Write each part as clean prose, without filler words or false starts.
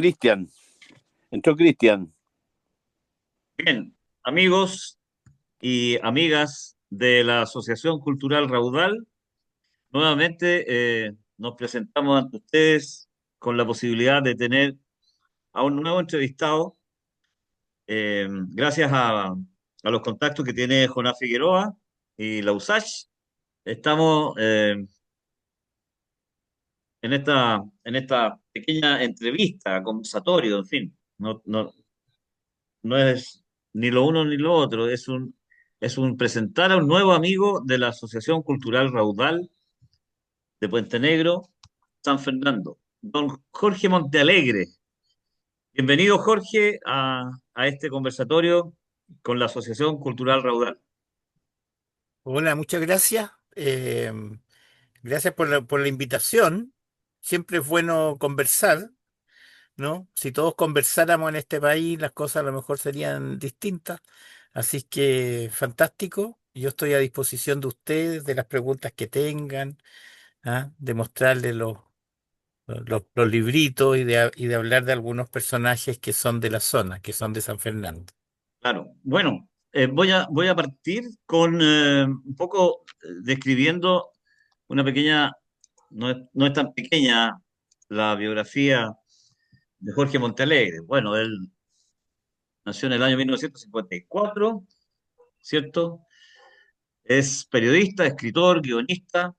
Cristian, entró Cristian. Bien, amigos y amigas de la Asociación Cultural Raudal, nuevamente nos presentamos ante ustedes con la posibilidad de tener a un nuevo entrevistado, gracias a los contactos que tiene Jonás Figueroa y la USACH. Estamos en esta pequeña entrevista, conversatorio, en fin, no es ni lo uno ni lo otro, es un presentar a un nuevo amigo de la Asociación Cultural Raudal de Puente Negro, San Fernando, don Jorge Montealegre. Bienvenido, Jorge, a este conversatorio con la Asociación Cultural Raudal. Hola, muchas gracias. Gracias por la invitación. Siempre es bueno conversar, ¿no? Si todos conversáramos en este país, las cosas a lo mejor serían distintas. Así que fantástico. Yo estoy a disposición de ustedes, de las preguntas que tengan, ¿ah? De mostrarles los libritos y de hablar de algunos personajes que son de la zona, que son de San Fernando. Claro, bueno, voy a partir con un poco describiendo una pequeña, no es tan pequeña la biografía de Jorge Montealegre. Bueno, él nació en el año 1954, ¿cierto? Es periodista, escritor, guionista.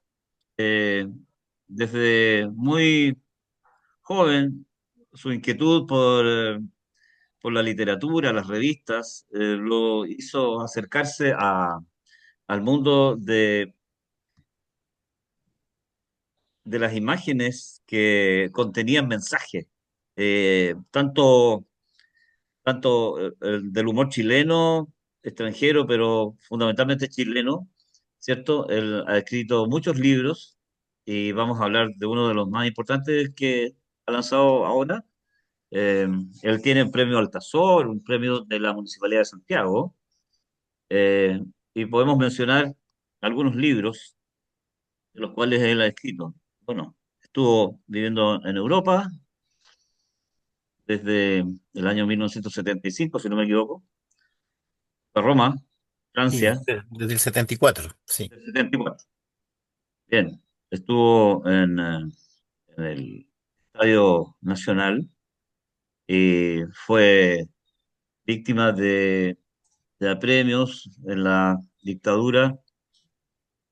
eh, Desde muy joven, su inquietud por la literatura, las revistas, lo hizo acercarse al mundo de las imágenes que contenían mensajes, tanto el del humor chileno, extranjero, pero fundamentalmente chileno, ¿cierto? Él ha escrito muchos libros y vamos a hablar de uno de los más importantes que ha lanzado ahora. Eh, Él tiene el premio Altazor, un premio de la Municipalidad de Santiago, eh, y podemos mencionar algunos libros de los cuales él ha escrito. Bueno, estuvo viviendo en Europa desde el año 1975, si no me equivoco, a Roma, Sí, Francia, desde el 74, sí. del 74. Bien, estuvo en el Estadio Nacional y fue víctima de apremios en la dictadura.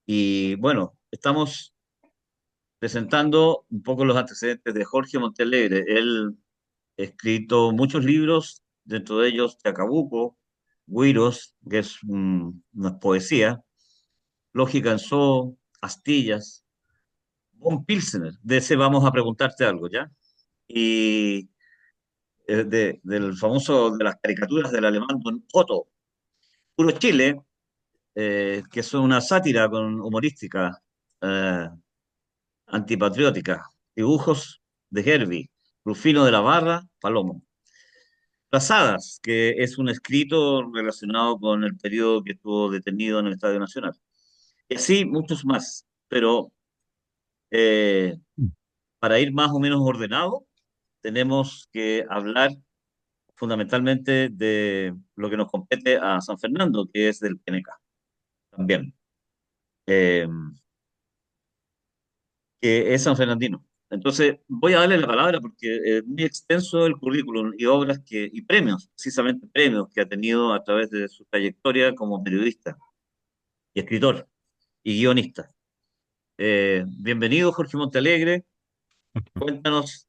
Y bueno, estamos presentando un poco los antecedentes de Jorge Montealegre. Él ha escrito muchos libros, dentro de ellos Chacabuco, Güiros, que es una poesía, Lógica en So, Astillas, Von Pilsener, de ese vamos a preguntarte algo, ¿ya? Y del famoso, de las caricaturas del alemán Don Otto, Puro Chile, que es una sátira humorística, eh, antipatriótica, dibujos de Herbie, Rufino de la Barra, Palomo. Frazadas, que es un escrito relacionado con el periodo que estuvo detenido en el Estadio Nacional. Y así muchos más, pero eh, para ir más o menos ordenado, tenemos que hablar fundamentalmente de lo que nos compete a San Fernando, que es del PNK también, eh, que es San Fernandino. Entonces, voy a darle la palabra porque es muy extenso el currículum y obras y premios, precisamente premios que ha tenido a través de su trayectoria como periodista y escritor y guionista. Bienvenido, Jorge Montalegre. Cuéntanos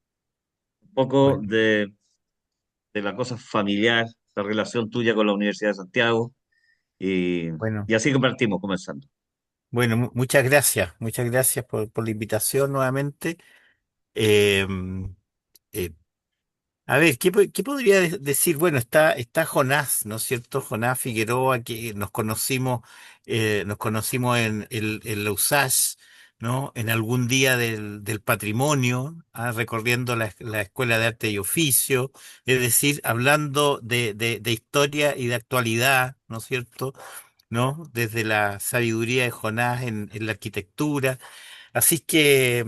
un poco Bueno, de la cosa familiar, la relación tuya con la Universidad de Santiago y, bueno, y así que partimos comenzando. bueno, muchas gracias por la invitación nuevamente. Em, eh, a ver, ¿qué podría decir? Bueno, está Jonás, ¿no es cierto? Jonás Figueroa, que nos conocimos en la USACH, ¿no? En algún día del patrimonio, recorriendo la Escuela de Arte y Oficio, es decir, hablando de historia y de actualidad, ¿no es cierto? ¿No? Desde la sabiduría de Jonás en la arquitectura. Así que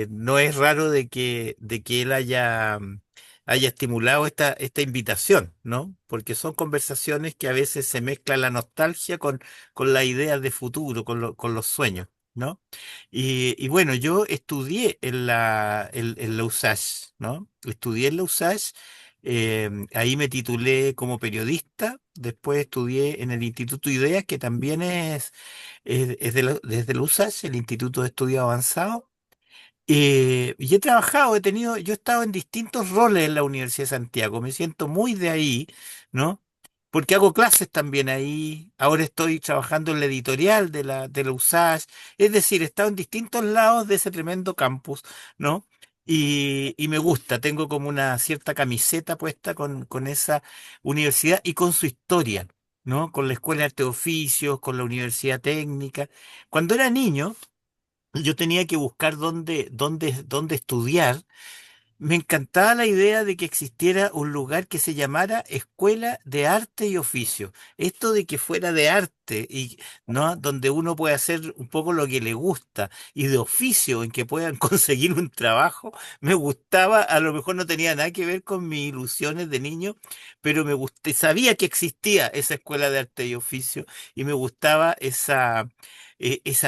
no es raro de que él haya haya estimulado esta invitación, ¿no? Porque son conversaciones que a veces se mezcla la nostalgia con las ideas de futuro, con los sueños, ¿no? Y bueno, yo estudié en la USACH, ¿no? Estudié en la USACH, ahí me titulé como periodista, después estudié en el Instituto Ideas, que también es desde la USACH, el Instituto de Estudio Avanzado. Y he trabajado, yo he estado en distintos roles en la Universidad de Santiago, me siento muy de ahí, ¿no? Porque hago clases también ahí, ahora estoy trabajando en la editorial de la USACH, es decir, he estado en distintos lados de ese tremendo campus, ¿no? Y me gusta, tengo como una cierta camiseta puesta con esa universidad y con su historia, ¿no? Con la Escuela de Arte y Oficios, con la Universidad Técnica. Cuando era niño, yo tenía que buscar dónde estudiar. Me encantaba la idea de que existiera un lugar que se llamara Escuela de Arte y Oficio. Esto de que fuera de arte y no, donde uno puede hacer un poco lo que le gusta y de oficio en que puedan conseguir un trabajo, me gustaba. A lo mejor no tenía nada que ver con mis ilusiones de niño, pero me gusté, sabía que existía esa Escuela de Arte y Oficio y me gustaba esa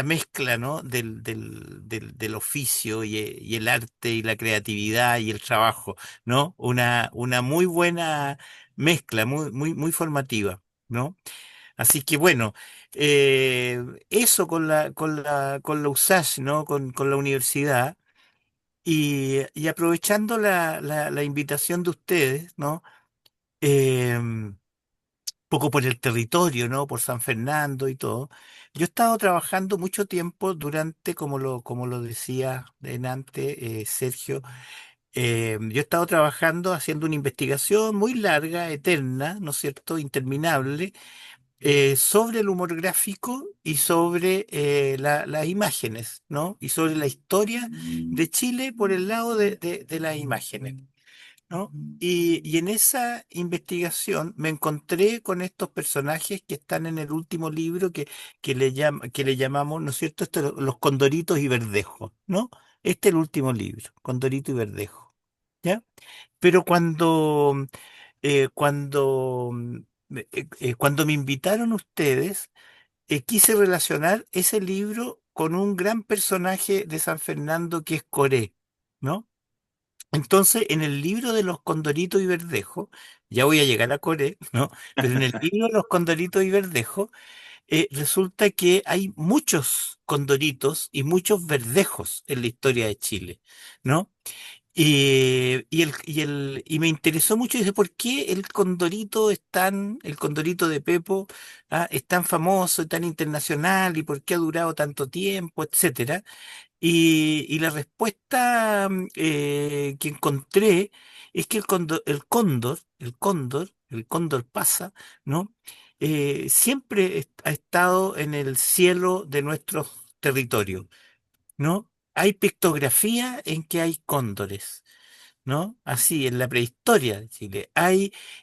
mezcla, ¿no? del oficio y el arte y la creatividad y el trabajo, ¿no? Una muy buena mezcla, muy formativa, ¿no? Así que bueno, eso con la USACH, ¿no? Con la universidad. Y aprovechando la invitación de ustedes, ¿no? Poco por el territorio, ¿no? Por San Fernando y todo. Yo he estado trabajando mucho tiempo durante, como lo decía antes, Sergio, yo he estado trabajando haciendo una investigación muy larga, eterna, ¿no es cierto?, interminable, sobre el humor gráfico y sobre las imágenes, ¿no? Y sobre la historia de Chile por el lado de las imágenes. ¿No? Y en esa investigación me encontré con estos personajes que están en el último libro que le llamamos, ¿no es cierto?, los Condoritos y Verdejos, ¿no? Este es el último libro, Condorito y Verdejo, ¿ya? Pero cuando me invitaron ustedes, quise relacionar ese libro con un gran personaje de San Fernando que es Coré, ¿no? Entonces, en el libro de los Condoritos y Verdejo, ya voy a llegar a Coré, ¿no? Pero en el libro de los Condoritos y Verdejo, resulta que hay muchos condoritos y muchos verdejos en la historia de Chile, ¿no? Y me interesó mucho, dice, ¿por qué el condorito de Pepo, es tan famoso y tan internacional y por qué ha durado tanto tiempo, etcétera? Y la respuesta que encontré es que el cóndor pasa, ¿no? Siempre ha estado en el cielo de nuestros territorios, ¿no? Hay pictografía en que hay cóndores, ¿no? Así, en la prehistoria de Chile,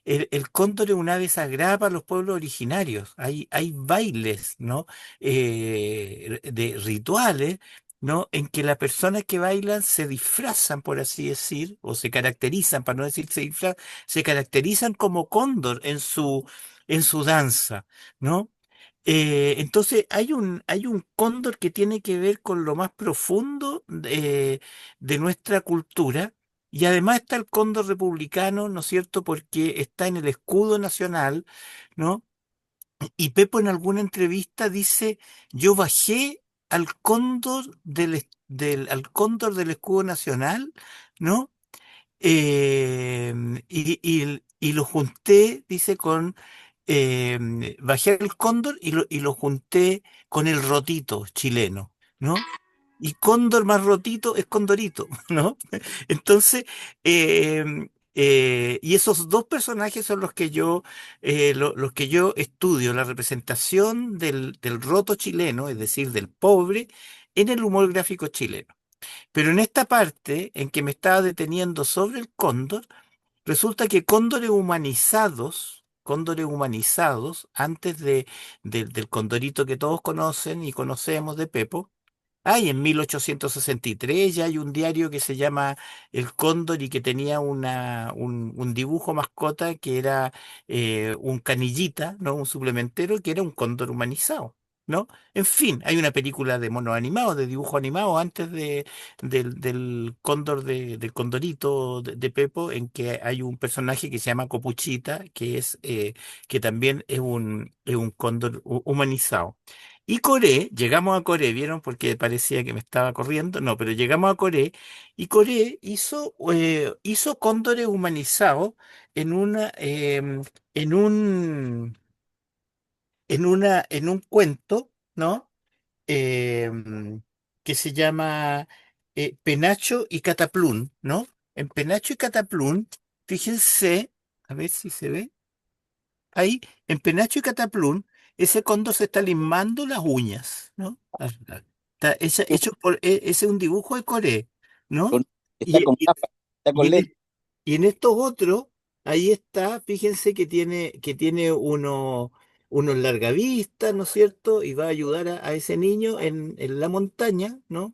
el cóndor es un ave sagrada para los pueblos originarios. Hay bailes, ¿no? De rituales, ¿no? En que las personas que bailan se disfrazan, por así decir, o se caracterizan, para no decir se caracterizan como cóndor en su danza, ¿no? Entonces hay un cóndor que tiene que ver con lo más profundo de nuestra cultura, y además está el cóndor republicano, ¿no es cierto? Porque está en el escudo nacional, ¿no? Y Pepo en alguna entrevista dice, yo bajé al cóndor del escudo nacional, ¿no? Y lo junté, dice, bajé al cóndor y lo junté con el rotito chileno, ¿no? Y cóndor más rotito es condorito, ¿no? Entonces, y esos dos personajes son los que yo estudio, la representación del roto chileno, es decir, del pobre, en el humor gráfico chileno. Pero en esta parte en que me estaba deteniendo sobre el cóndor, resulta que cóndores humanizados, antes del condorito que todos conocen y conocemos de Pepo, Y en 1863 ya hay un diario que se llama El Cóndor y que tenía un dibujo mascota que era un canillita, ¿no? Un suplementero que era un cóndor humanizado, ¿no? En fin, hay una película de mono animado, de dibujo animado, antes del cóndor, del condorito de Pepo, en que hay un personaje que se llama Copuchita, que también es un cóndor humanizado. Y Coré, llegamos a Coré, ¿vieron? Porque parecía que me estaba corriendo. No, pero llegamos a Coré y Coré hizo cóndores humanizados en en un, en un cuento, ¿no? Em, que se llama Penacho y Cataplún, ¿no? En Penacho y Cataplún, fíjense, a ver si se ve. Ahí, en Penacho y Cataplún, ese cóndor se está limando las uñas, ¿no? Ese es un dibujo de Coré, ¿no? Con- está Y, con y, gafas, está y con en, lentes. es- y en estos otros, ahí está, fíjense que tiene unos largavistas, ¿no es cierto? Y va a ayudar a ese niño en la montaña, ¿no?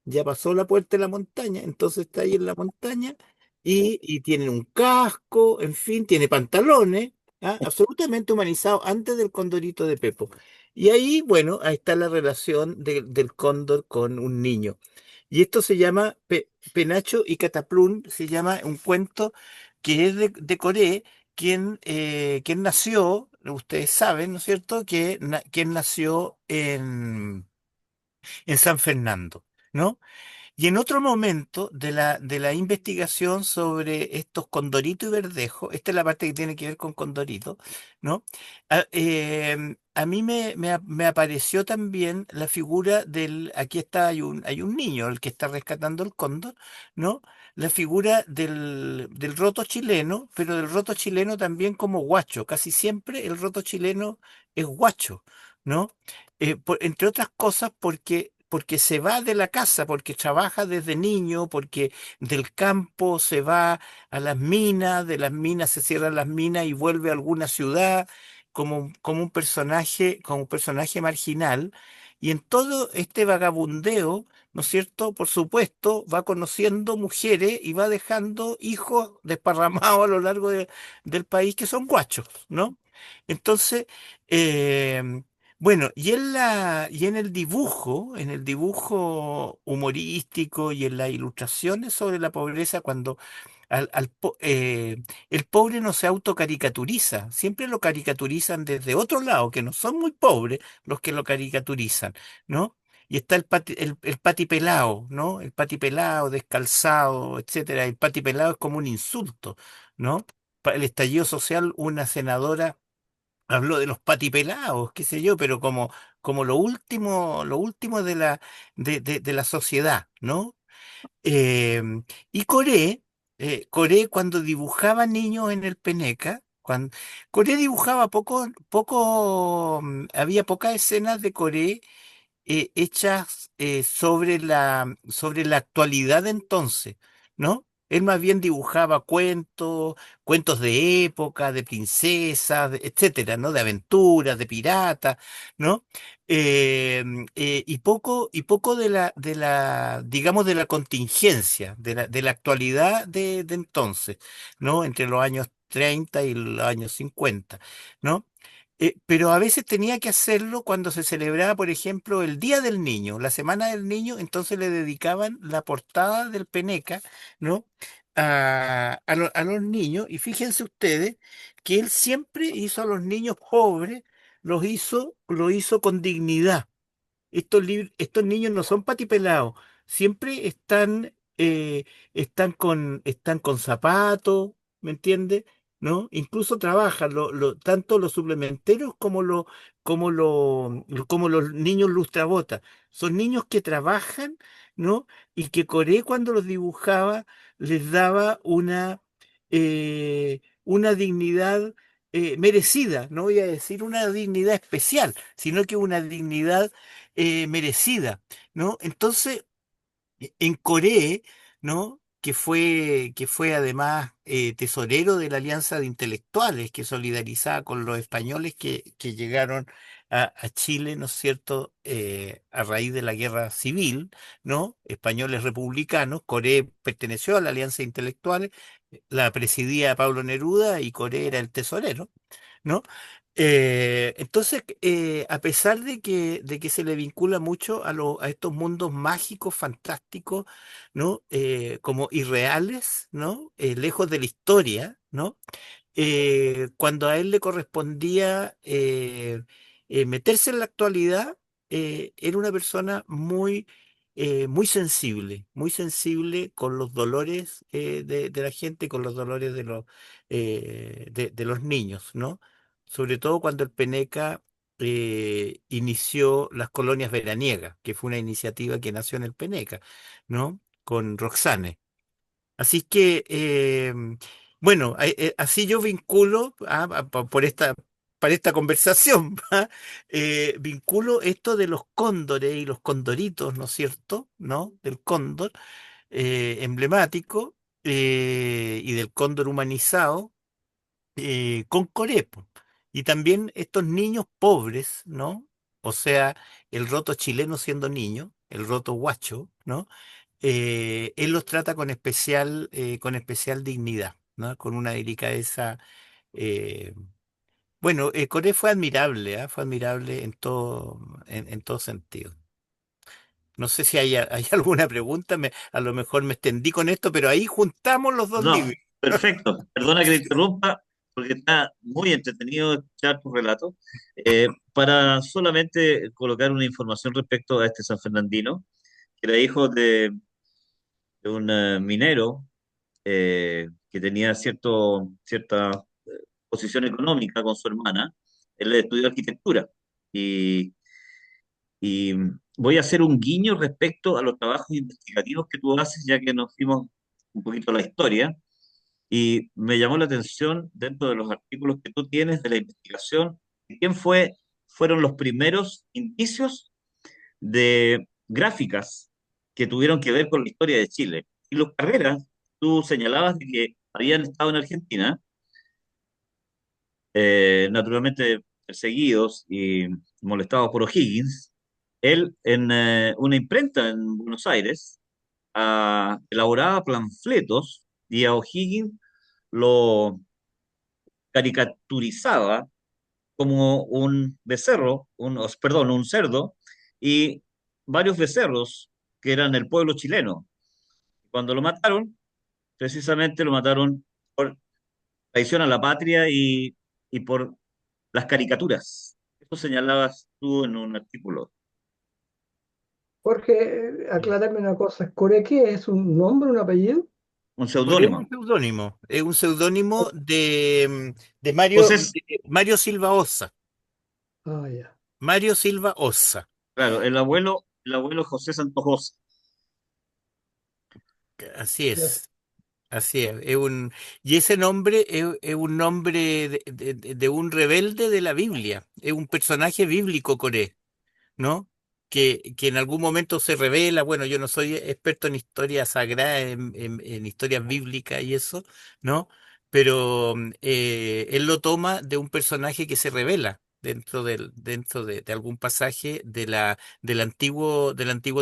Ya pasó la puerta de la montaña, entonces está ahí en la montaña y tiene un casco, en fin, tiene pantalones, absolutamente humanizado antes del condorito de Pepo. Y ahí, bueno, ahí está la relación del cóndor con un niño. Y esto se llama Penacho y Cataplún, se llama un cuento que es de Coré, quien nació, ustedes saben, ¿no es cierto?, quien nació en San Fernando, ¿no? Y en otro momento de la investigación sobre estos Condorito y Verdejo, esta es la parte que tiene que ver con Condorito, ¿no? A mí me apareció también la figura aquí está, hay un niño, el que está rescatando el cóndor, ¿no? La figura del roto chileno, pero del roto chileno también como guacho. Casi siempre el roto chileno es guacho, ¿no? Entre otras cosas porque se va de la casa, porque trabaja desde niño, porque del campo se va a las minas, de las minas se cierran las minas y vuelve a alguna ciudad como un personaje marginal. Y en todo este vagabundeo, ¿no es cierto? Por supuesto, va conociendo mujeres y va dejando hijos desparramados a lo largo del país que son guachos, ¿no? Entonces, em, bueno, y en el dibujo humorístico y en las ilustraciones sobre la pobreza, cuando el pobre no se autocaricaturiza, siempre lo caricaturizan desde otro lado, que no son muy pobres los que lo caricaturizan, ¿no? Y está el pati pelao, ¿no? El pati pelao, descalzado, etcétera. El pati pelao es como un insulto, ¿no? Para el estallido social, una senadora habló de los patipelados, qué sé yo, pero como lo último de la sociedad, ¿no? Y Coré cuando dibujaba niños en el Peneca, Coré dibujaba había pocas escenas de Coré hechas sobre la actualidad de entonces, ¿no? Él más bien dibujaba cuentos de época, de princesas, etcétera, ¿no? De aventuras, de piratas, ¿no? Y poco digamos, de la contingencia, de la actualidad de entonces, ¿no? Entre los años 30 y los años 50, ¿no? Pero a veces tenía que hacerlo cuando se celebraba, por ejemplo, el Día del Niño, la Semana del Niño, entonces le dedicaban la portada del Peneca, ¿no? A los niños, y fíjense ustedes que él siempre hizo a los niños pobres, lo hizo con dignidad. Estos niños no son patipelados, siempre están con zapatos, ¿me entiendes? ¿No? Incluso trabajan, tanto los suplementeros como los niños lustrabotas. Son niños que trabajan, ¿no? Y que Coré cuando los dibujaba les daba una dignidad merecida, no voy a decir una dignidad especial, sino que una dignidad merecida, ¿no? Entonces, en Corea, ¿no? que fue además tesorero de la Alianza de Intelectuales, que solidarizaba con los españoles que llegaron a Chile, ¿no es cierto?, a raíz de la guerra civil, ¿no? Españoles republicanos. Coré perteneció a la Alianza de Intelectuales, la presidía Pablo Neruda y Coré era el tesorero, ¿no? Entonces, a pesar de que se le vincula mucho a estos mundos mágicos, fantásticos, ¿no? Como irreales, ¿no? Lejos de la historia, ¿no? Cuando a él le correspondía meterse en la actualidad, era una persona muy sensible con los dolores de la gente, con los dolores de los niños, ¿no? Sobre todo cuando el Peneca inició las colonias veraniegas, que fue una iniciativa que nació en el Peneca, ¿no? Con Roxane. Así que, bueno, así yo vinculo para esta conversación, ¿va? Vinculo esto de los cóndores y los condoritos, ¿no es cierto? ¿No? Del cóndor emblemático y del cóndor humanizado con Corepo. Y también estos niños pobres, ¿no? O sea, el roto chileno siendo niño, el roto guacho, ¿no? Él los trata con especial dignidad, ¿no? Con una delicadeza. eh, bueno, Coré fue admirable, ¿ah? Fue admirable en todo sentido. No sé si hay alguna pregunta, a lo mejor me extendí con esto, pero ahí juntamos los dos libros. No, perfecto. Perdona que te interrumpa, porque está muy entretenido escuchar tu relato. Para solamente colocar una información respecto a este San Fernandino, que era hijo de un minero que tenía cierta posición económica con su hermana. Él estudió arquitectura y, y voy a hacer un guiño respecto a los trabajos investigativos que tú haces, ya que nos fuimos un poquito a la historia. Y me llamó la atención dentro de los artículos que tú tienes de la investigación, fueron los primeros indicios de gráficas que tuvieron que ver con la historia de Chile. Y los Carreras, tú señalabas de que habían estado en Argentina, naturalmente perseguidos y molestados por O'Higgins. Él en una imprenta en Buenos Aires elaboraba panfletos y a O'Higgins lo caricaturizaba como un becerro, perdón, un cerdo, y varios becerros que eran el pueblo chileno. Cuando lo mataron, precisamente lo mataron por traición a la patria y por las caricaturas. Eso señalabas tú en un artículo. Jorge, aclárame una cosa. ¿Core qué es? ¿Un nombre, un apellido? Un Coré seudónimo. es un seudónimo de José, Mario Silva Ossa. Ah, ya. Mario Silva Ossa. claro, el abuelo José Santos. Así Ya. es. Así es. Y ese nombre es un nombre de un rebelde de la Biblia. Es un personaje bíblico, Coré, ¿no? Que en algún momento se revela. Bueno, yo no soy experto en historia sagrada, en historias bíblicas y eso, ¿no? Pero él lo toma de un personaje que se revela dentro de algún pasaje del Antiguo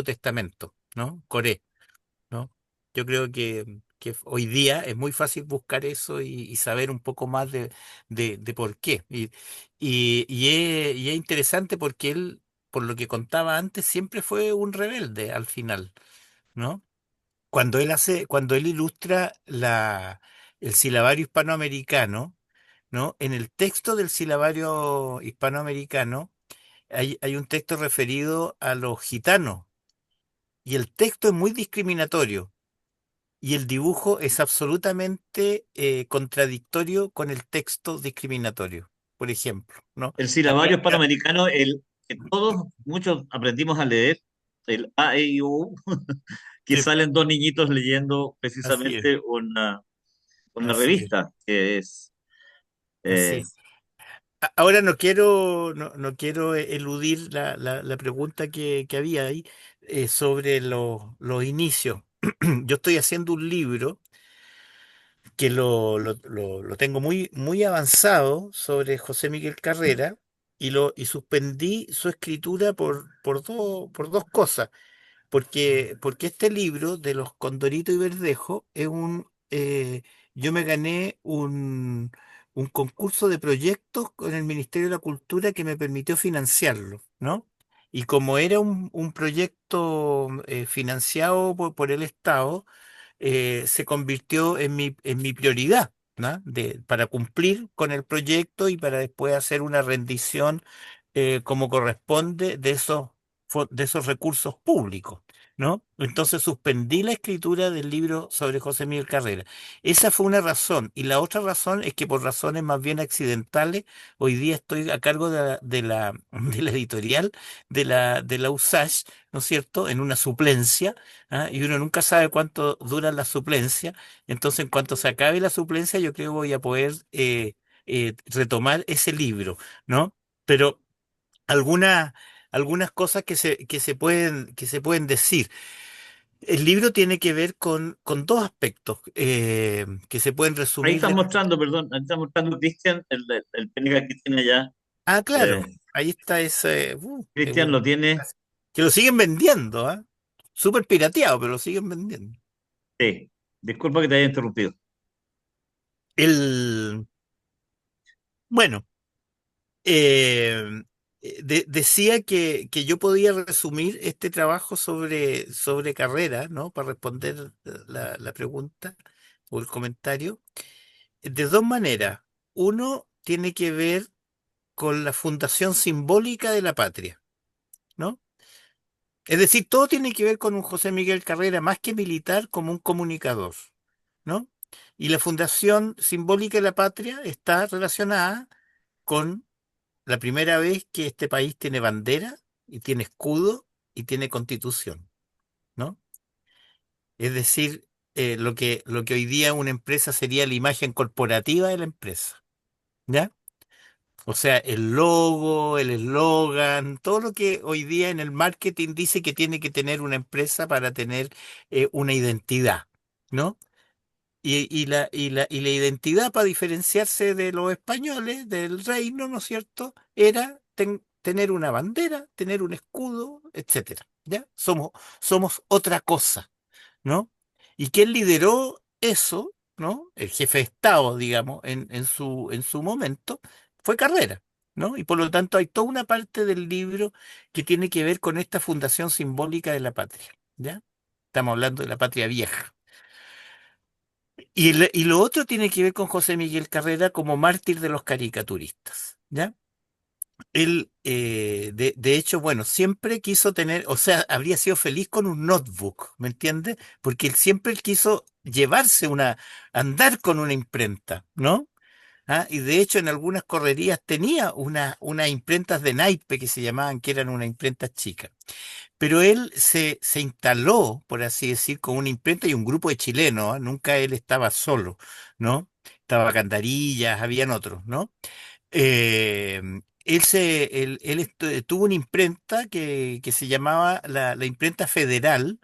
Testamento, ¿no? Coré. ¿No? Yo creo que hoy día es muy fácil buscar eso y saber un poco más de por qué. Y es interesante porque él, por lo que contaba antes, siempre fue un rebelde al final, ¿no? Cuando él ilustra el silabario hispanoamericano, ¿no? En el texto del silabario hispanoamericano hay un texto referido a los gitanos, y el texto es muy discriminatorio. Y el dibujo es absolutamente contradictorio con el texto discriminatorio, por ejemplo, ¿no? El La silabario palabra, hispanoamericano, el que todos, muchos aprendimos a leer, el A, E, I, U, que sí, salen dos niñitos leyendo así es, precisamente una así es, revista que es así eh, es. Ahora no quiero eludir la pregunta que había ahí sobre los inicios. yo estoy haciendo un libro que lo tengo muy, muy avanzado sobre José Miguel Carrera y suspendí su escritura por dos cosas. Porque este libro de los Condorito y Verdejo es yo me gané un concurso de proyectos con el Ministerio de la Cultura que me permitió financiarlo, ¿no? Y como era un proyecto financiado por el Estado, se convirtió en mi prioridad, ¿no? Para cumplir con el proyecto y para después hacer una rendición como corresponde de esos recursos públicos, ¿no? Entonces suspendí la escritura del libro sobre José Miguel Carrera. Esa fue una razón. Y la otra razón es que por razones más bien accidentales, hoy día estoy a cargo de la editorial de la USACH, ¿no es cierto?, en una suplencia. ¿Ah? Y uno nunca sabe cuánto dura la suplencia. Entonces, en cuanto se acabe la suplencia, yo creo que voy a poder retomar ese libro, ¿no? Pero algunas, algunas cosas que se pueden decir. El libro tiene que ver con dos aspectos que se pueden Ahí resumir están de... mostrando, perdón, ahí está mostrando Cristian, el penca que tiene allá. Ah, claro, Eh, ahí está ese... Cristian lo tiene, que lo siguen vendiendo, ¿ah? Súper pirateado, pero lo siguen vendiendo. sí. Disculpa que te haya interrumpido. El... Bueno. eh, Decía que yo podía resumir este trabajo sobre carrera, ¿no? Para responder la pregunta o el comentario, de dos maneras. Uno tiene que ver con la fundación simbólica de la patria, ¿no? Es decir, todo tiene que ver con un José Miguel Carrera, más que militar, como un comunicador, ¿no? Y la fundación simbólica de la patria está relacionada con la primera vez que este país tiene bandera y tiene escudo y tiene constitución, ¿no? Es decir, lo que hoy día una empresa sería la imagen corporativa de la empresa, ¿ya? O sea, el logo, el eslogan, todo lo que hoy día en el marketing dice que tiene que tener una empresa para tener una identidad, ¿no? Y la identidad para diferenciarse de los españoles, del reino, ¿no es cierto? Era tener una bandera, tener un escudo, etcétera. ¿Ya? Somos otra cosa, ¿no? ¿Y quién lideró eso, ¿no? El jefe de Estado, digamos, en su momento, fue Carrera, ¿no? Y por lo tanto hay toda una parte del libro que tiene que ver con esta fundación simbólica de la patria, ¿ya? Estamos hablando de la patria vieja. Y lo otro tiene que ver con José Miguel Carrera como mártir de los caricaturistas, ¿ya? Él, de hecho, bueno, siempre quiso tener, o sea, habría sido feliz con un notebook, ¿me entiendes? Porque él siempre quiso andar con una imprenta, ¿no? Ah, y de hecho en algunas correrías tenía unas imprentas de naipe que se llamaban, que eran unas imprentas chicas. Pero él se instaló, por así decir, con una imprenta y un grupo de chilenos, ¿ah? Nunca él estaba solo, ¿no? Estaba Candarillas, habían otros, ¿no? Eh, Tuvo una imprenta que se llamaba la Imprenta Federal,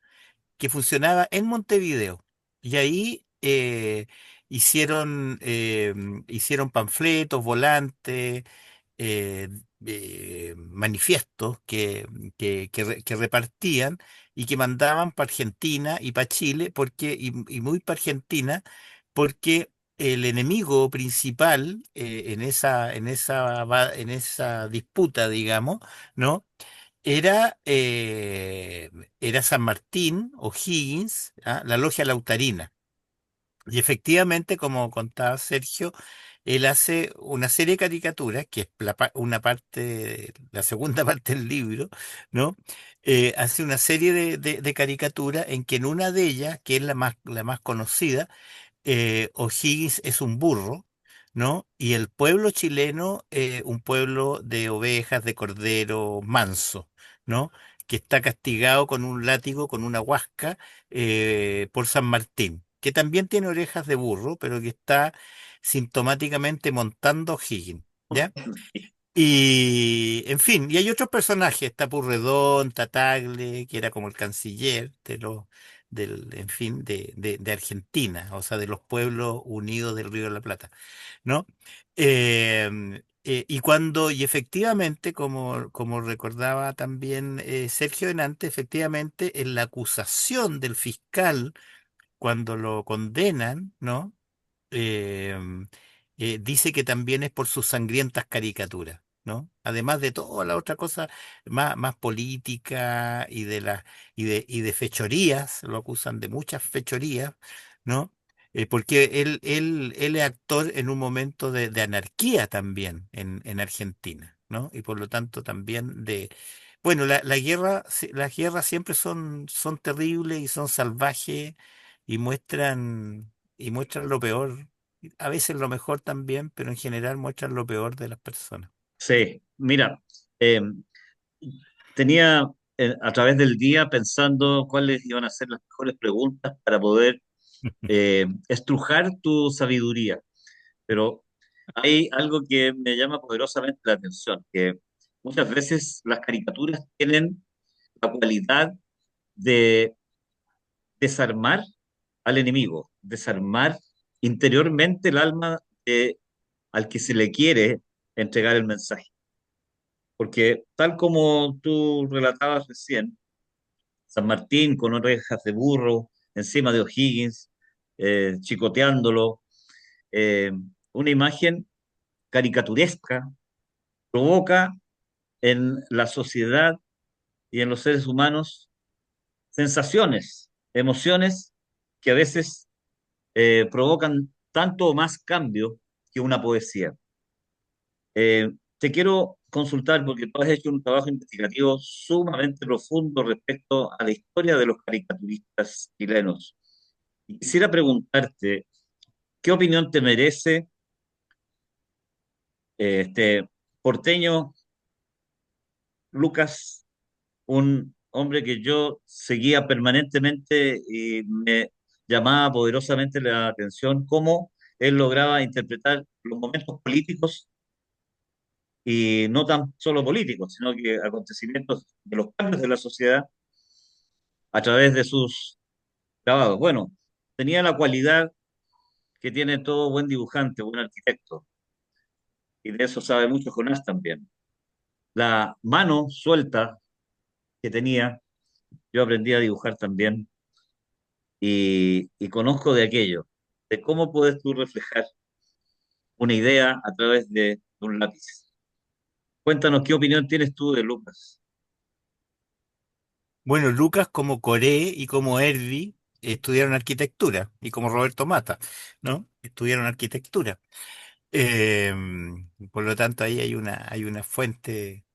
que funcionaba en Montevideo. Y ahí hicieron panfletos, volantes, eh, manifiestos que repartían y que mandaban para Argentina y para Chile, y muy para Argentina, porque el enemigo principal en esa disputa, digamos, ¿no? Era, eh, Era San Martín, O'Higgins, ¿ah? La Logia Lautarina. Y efectivamente, como contaba Sergio, él hace una serie de caricaturas, que es una parte, la segunda parte del libro, ¿no? Hace una serie de caricaturas en que en una de ellas, que es la más conocida, O'Higgins es un burro, ¿no? Y el pueblo chileno, un pueblo de ovejas, de cordero manso, ¿no? Que está castigado con un látigo, con una huasca, por San Martín, que también tiene orejas de burro, pero que está sintomáticamente montando O'Higgins, ¿ya? Y, en fin, y hay otros personajes, está Purredón, Tagle, que era como el canciller en fin, de Argentina, o sea, de los pueblos unidos del Río de la Plata, ¿no? Y efectivamente, como recordaba también Sergio delante, efectivamente, en la acusación del fiscal, cuando lo condenan, ¿no? em, Dice que también es por sus sangrientas caricaturas, ¿no? Además de toda la otra cosa más política y de fechorías, lo acusan de muchas fechorías, ¿no? Porque él es actor en un momento de anarquía también en Argentina, ¿no? Y por lo tanto también bueno, las guerras siempre son terribles y son salvajes y muestran lo peor, a veces lo mejor también, pero en general muestran lo peor de las personas. Sí, mira, eh, tenía a través del día pensando cuáles iban a ser las mejores preguntas para poder estrujar tu sabiduría, pero hay algo que me llama poderosamente la atención, que muchas veces las caricaturas tienen la cualidad de desarmar al enemigo, desarmar interiormente el alma al que se le quiere entregar el mensaje. Porque tal como tú relatabas recién, San Martín con orejas de burro encima de O'Higgins, chicoteándolo, eh, una imagen caricaturesca provoca en la sociedad y en los seres humanos sensaciones, emociones que a veces provocan tanto o más cambio que una poesía. Te quiero consultar porque tú has hecho un trabajo investigativo sumamente profundo respecto a la historia de los caricaturistas chilenos. Y quisiera preguntarte, ¿qué opinión te merece este porteño Lucas, un hombre que yo seguía permanentemente y me llamaba poderosamente la atención cómo él lograba interpretar los momentos políticos y no tan solo políticos, sino que acontecimientos de los cambios de la sociedad a través de sus grabados? Bueno, tenía la cualidad que tiene todo buen dibujante, buen arquitecto, y de eso sabe mucho Jonás también. La mano suelta que tenía, yo aprendí a dibujar también y conozco de aquello, de cómo puedes tú reflejar una idea a través de un lápiz. Cuéntanos qué opinión tienes tú de Lucas. Bueno, Lucas como Coré y como Herdy estudiaron arquitectura, y como Roberto Mata, ¿no? Estudiaron arquitectura. Por lo tanto, ahí hay una fuente,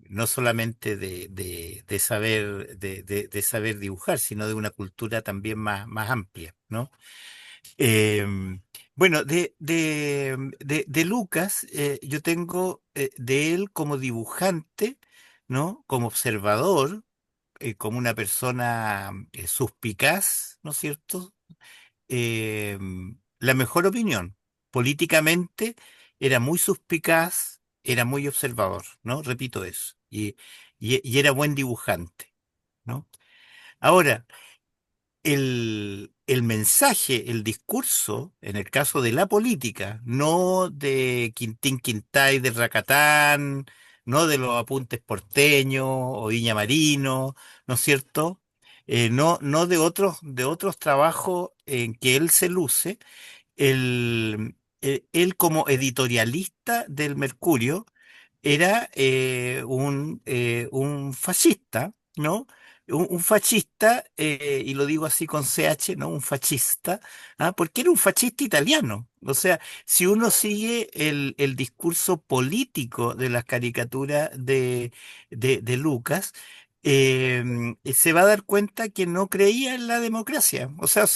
no solamente de saber dibujar, sino de una cultura también más amplia, ¿no? Bueno, de Lucas, yo tengo de él como dibujante, ¿no? Como observador, como una persona suspicaz, ¿no es cierto? La mejor opinión. Políticamente era muy suspicaz, era muy observador, ¿no? Repito eso. Y era buen dibujante, ¿no? Ahora, el mensaje, el discurso, en el caso de la política, no de Quintín Quintay, de Racatán, no de los apuntes porteños o Viña Marino, ¿no es cierto? No de otros trabajos en que él se luce, él como editorialista del Mercurio era un fascista, ¿no? Un fascista, y lo digo así con CH, ¿no? Un fascista, ¿ah? Porque era un fascista italiano. O sea, si uno sigue el discurso político de las caricaturas de Lucas, se va a dar cuenta que no creía en la democracia. O sea,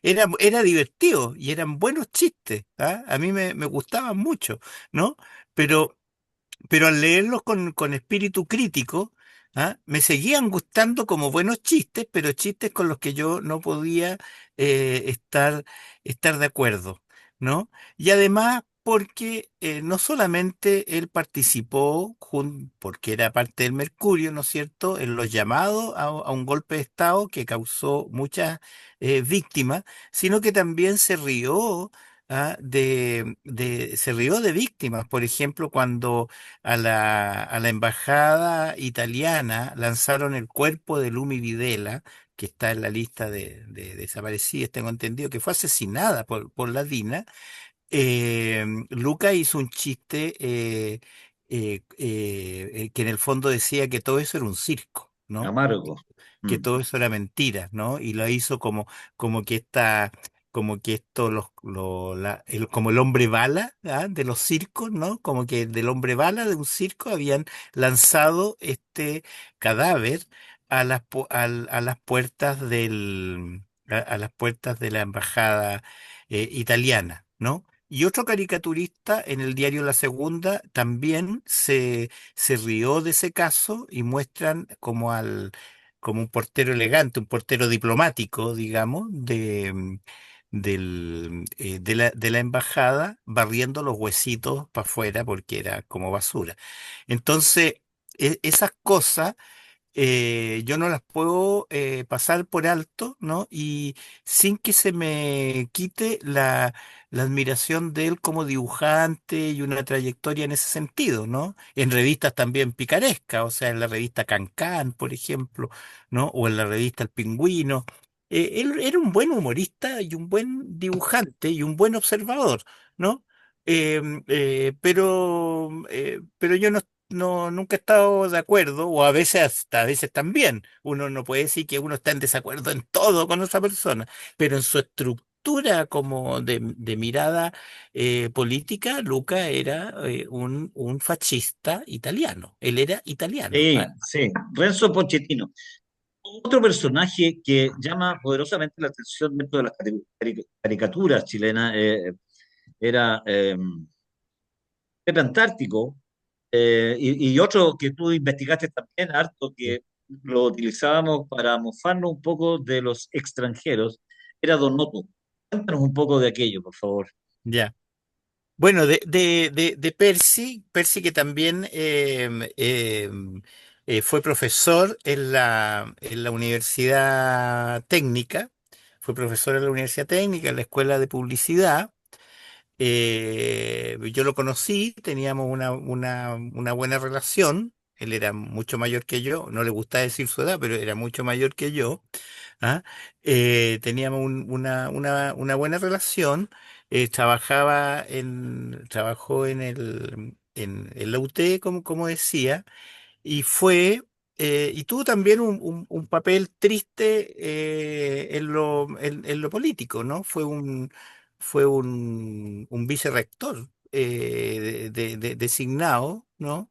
era divertido y eran buenos chistes, ¿ah? A mí me gustaban mucho, ¿no? Pero pero al leerlos con espíritu crítico, ¿ah? Me seguían gustando como buenos chistes, pero chistes con los que yo no podía estar de acuerdo, ¿no? Y además, porque no solamente él participó, porque era parte del Mercurio, ¿no es cierto?, en los llamados a un golpe de Estado que causó muchas víctimas, sino que también se rió. Se rió de víctimas, por ejemplo, cuando a la embajada italiana lanzaron el cuerpo de Lumi Videla, que está en la lista de desaparecidas, tengo entendido que fue asesinada por la DINA. Luca hizo un chiste que en el fondo decía que todo eso era un circo, ¿no? Amargo. Que Mm. todo eso era mentira, ¿no? Y lo hizo como que esta, como que esto, como el hombre bala, ¿ah? De los circos, ¿no? Como que del hombre bala de un circo habían lanzado este cadáver a las puertas a las puertas de la embajada italiana, ¿no? Y otro caricaturista en el diario La Segunda también se rió de ese caso y muestran como un portero elegante, un portero diplomático, digamos, de la embajada, barriendo los huesitos para afuera porque era como basura. Entonces, esas cosas yo no las puedo pasar por alto, ¿no? Y sin que se me quite la admiración de él como dibujante y una trayectoria en ese sentido, ¿no? En revistas también picarescas, o sea, en la revista Cancán, por ejemplo, ¿no? O en la revista El Pingüino. Él era un buen humorista y un buen dibujante y un buen observador, ¿no? Pero yo nunca he estado de acuerdo, o a veces hasta a veces también. Uno no puede decir que uno está en desacuerdo en todo con esa persona, pero en su estructura como de mirada política, Luca era un fascista italiano. Él era italiano. Sí, ¿Ah? sí. Renzo Pochettino. Otro personaje que llama poderosamente la atención dentro de las caricaturas chilenas era Pepe Antártico, y otro que tú investigaste también, harto, Sí. que lo utilizábamos para mofarnos un poco de los extranjeros, era Don Noto. Cuéntanos un poco de aquello, por favor. Ya. Bueno, de Percy que también fue profesor en la Universidad Técnica, fue profesor en la Universidad Técnica, en la Escuela de Publicidad. Yo lo conocí, teníamos una buena relación. Él era mucho mayor que yo, no le gusta decir su edad, pero era mucho mayor que yo. ¿Ah? Teníamos una buena relación. Trabajó en la UT, como decía, y y tuvo también un papel triste en lo político, ¿no? Un vicerrector designado, ¿no?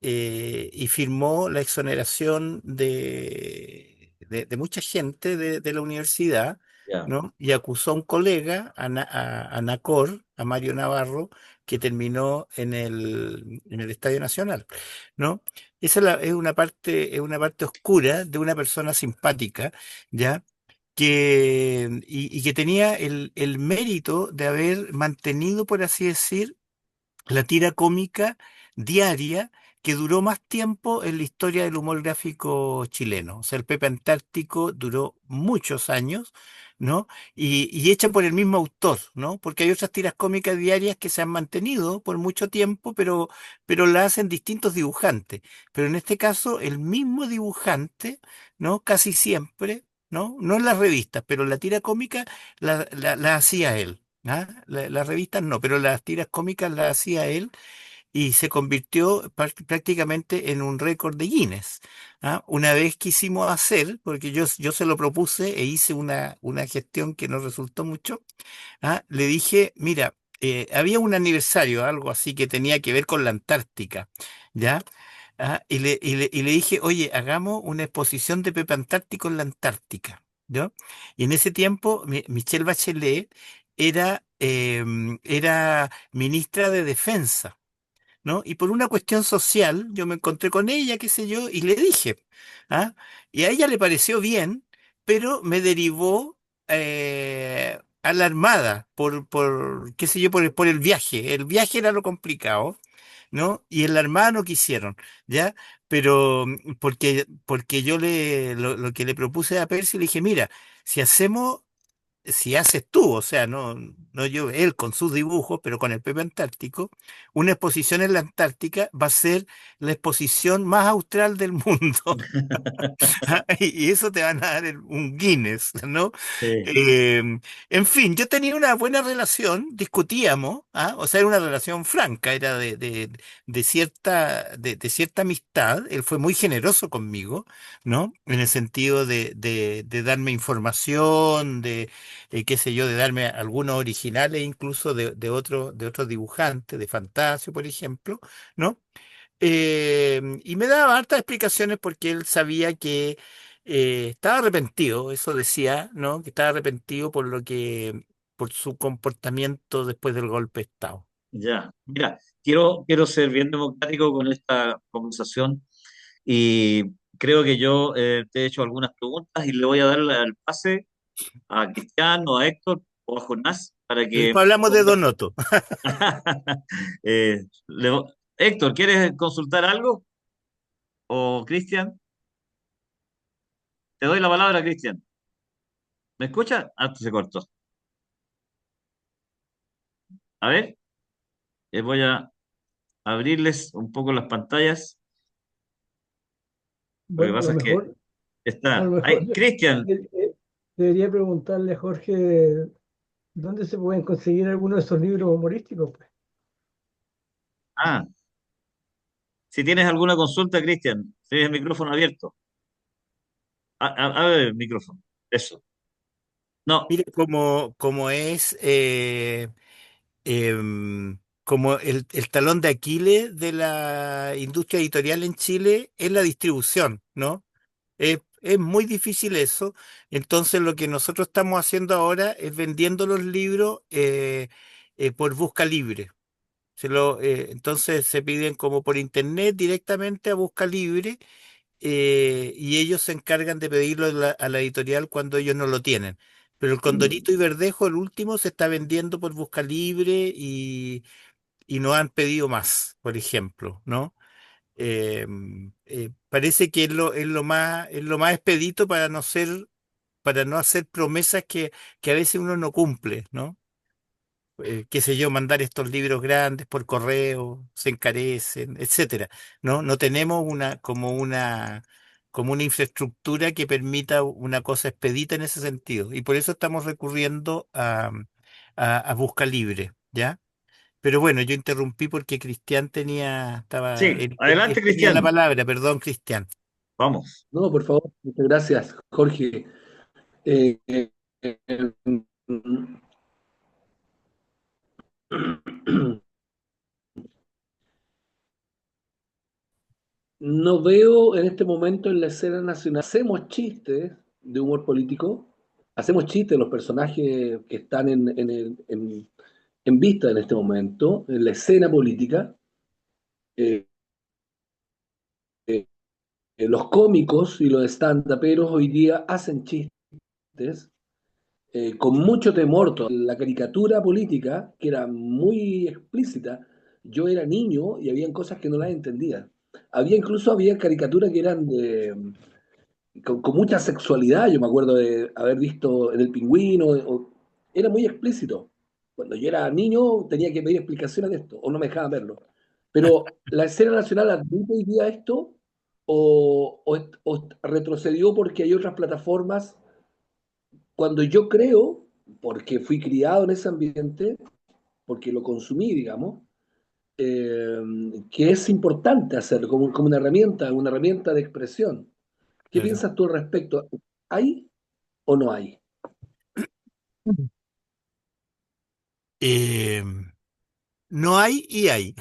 Y firmó la exoneración de mucha gente de la universidad, Ya, ¿no? Y acusó a un colega, a Nacor, a Mario Navarro, que terminó en el Estadio Nacional, ¿no? Esa es una parte oscura de una persona simpática, ¿ya? Y que tenía el mérito de haber mantenido, por así decir, la tira cómica diaria que duró más tiempo en la historia del humor gráfico chileno. O sea, el Pepe Antártico duró muchos años, ¿no? Y hecha por el mismo autor, ¿no? Porque hay otras tiras cómicas diarias que se han mantenido por mucho tiempo, pero la hacen distintos dibujantes. Pero en este caso, el mismo dibujante, ¿no? Casi siempre, ¿no? No en las revistas, pero la tira cómica la hacía él. ¿Ah? Las revistas no, pero las tiras cómicas las hacía él y se convirtió prácticamente en un récord de Guinness. ¿Ah? Una vez quisimos hacer, porque yo se lo propuse e hice una gestión que no resultó mucho, le dije, mira, había un aniversario, algo así que tenía que ver con la Antártica, ¿ya? Y le dije, oye, hagamos una exposición de Pepe Antártico en la Antártica, ¿no? Y en ese tiempo, Michelle Bachelet era ministra de Defensa, ¿no? Y por una cuestión social, yo me encontré con ella, qué sé yo, y le dije, ¿ah? Y a ella le pareció bien, pero me derivó a la Armada qué sé yo, por el viaje. El viaje era lo complicado, ¿no? Y en la Armada no quisieron, ¿ya? Pero porque yo lo que le propuse a Percy, le dije, mira, si hacemos si haces tú, o sea, no yo, él con sus dibujos, pero con el Pepe Antártico, una exposición en la Antártica va a ser la exposición más austral del mundo. Y eso te van a dar un Guinness, ¿no? Sí, Eh, en fin, yo tenía una buena relación, discutíamos, ¿ah? O sea, era una relación franca, era de cierta amistad. Él fue muy generoso conmigo, ¿no? En el sentido de darme información, qué sé yo, de darme algunos originales incluso de otros dibujantes, de Fantasio, por ejemplo, ¿no? Y me daba hartas explicaciones porque él sabía que estaba arrepentido, eso decía, ¿no? Que estaba arrepentido por su comportamiento después del golpe de Estado. ya. Mira, quiero ser bien democrático con esta conversación y creo que yo te he hecho algunas preguntas y le voy a dar el pase a Cristiano, a Héctor o a Jonás para Y que después hablamos de ponga- Donoto. Eh, le- Héctor, ¿quieres consultar algo? ¿O Cristian? Te doy la palabra, Cristian. ¿Me escucha? Ah, se cortó. A ver, voy a abrirles un poco las pantallas. Lo que Bueno, pasa es que a lo está. mejor Ay, Cristian. debería preguntarle a Jorge dónde se pueden conseguir algunos de esos libros humorísticos, pues. Ah, si tienes alguna consulta, Cristian, tienes el micrófono abierto. Abre el micrófono. Eso. No, Mire, como es como el talón de Aquiles de la industria editorial en Chile es la distribución, ¿no? Es muy difícil eso. Entonces lo que nosotros estamos haciendo ahora es vendiendo los libros por Busca Libre. Entonces se piden como por internet directamente a Busca Libre, y ellos se encargan de pedirlo a la editorial cuando ellos no lo tienen. Pero el Condorito y Verdejo, el último, se está vendiendo por Busca Libre y no han pedido más, por ejemplo, ¿no? Parece que es lo más expedito para no hacer promesas que a veces uno no cumple, ¿no? Qué sé yo, mandar estos libros grandes por correo, se encarecen, etcétera. No tenemos como una infraestructura que permita una cosa expedita en ese sentido. Y por eso estamos recurriendo a Busca Libre, ¿ya? Pero bueno, yo interrumpí porque Cristian sí, él adelante, tenía la Cristian. palabra, perdón, Cristian. Vamos. No, por favor, muchas gracias, Jorge. Eh, eh, eh, no veo en este momento en la escena nacional. Hacemos chistes de humor político, hacemos chistes de los personajes que están en vista en este momento, en la escena política. Eh, eh, los cómicos y los stand-uperos hoy día hacen chistes con mucho temor. La caricatura política, que era muy explícita, yo era niño y habían cosas que no las entendía. Había caricaturas que eran con mucha sexualidad. Yo me acuerdo de haber visto en El Pingüino, era muy explícito. Cuando yo era niño tenía que pedir explicaciones de esto, o no me dejaban verlo. Pero la escena nacional admite hoy día esto, o retrocedió porque hay otras plataformas. Cuando yo creo, porque fui criado en ese ambiente, porque lo consumí, digamos, eh, que es importante hacerlo como una herramienta de expresión. ¿Qué Claro. piensas tú al respecto? ¿Hay o no hay? Eh, no hay y hay.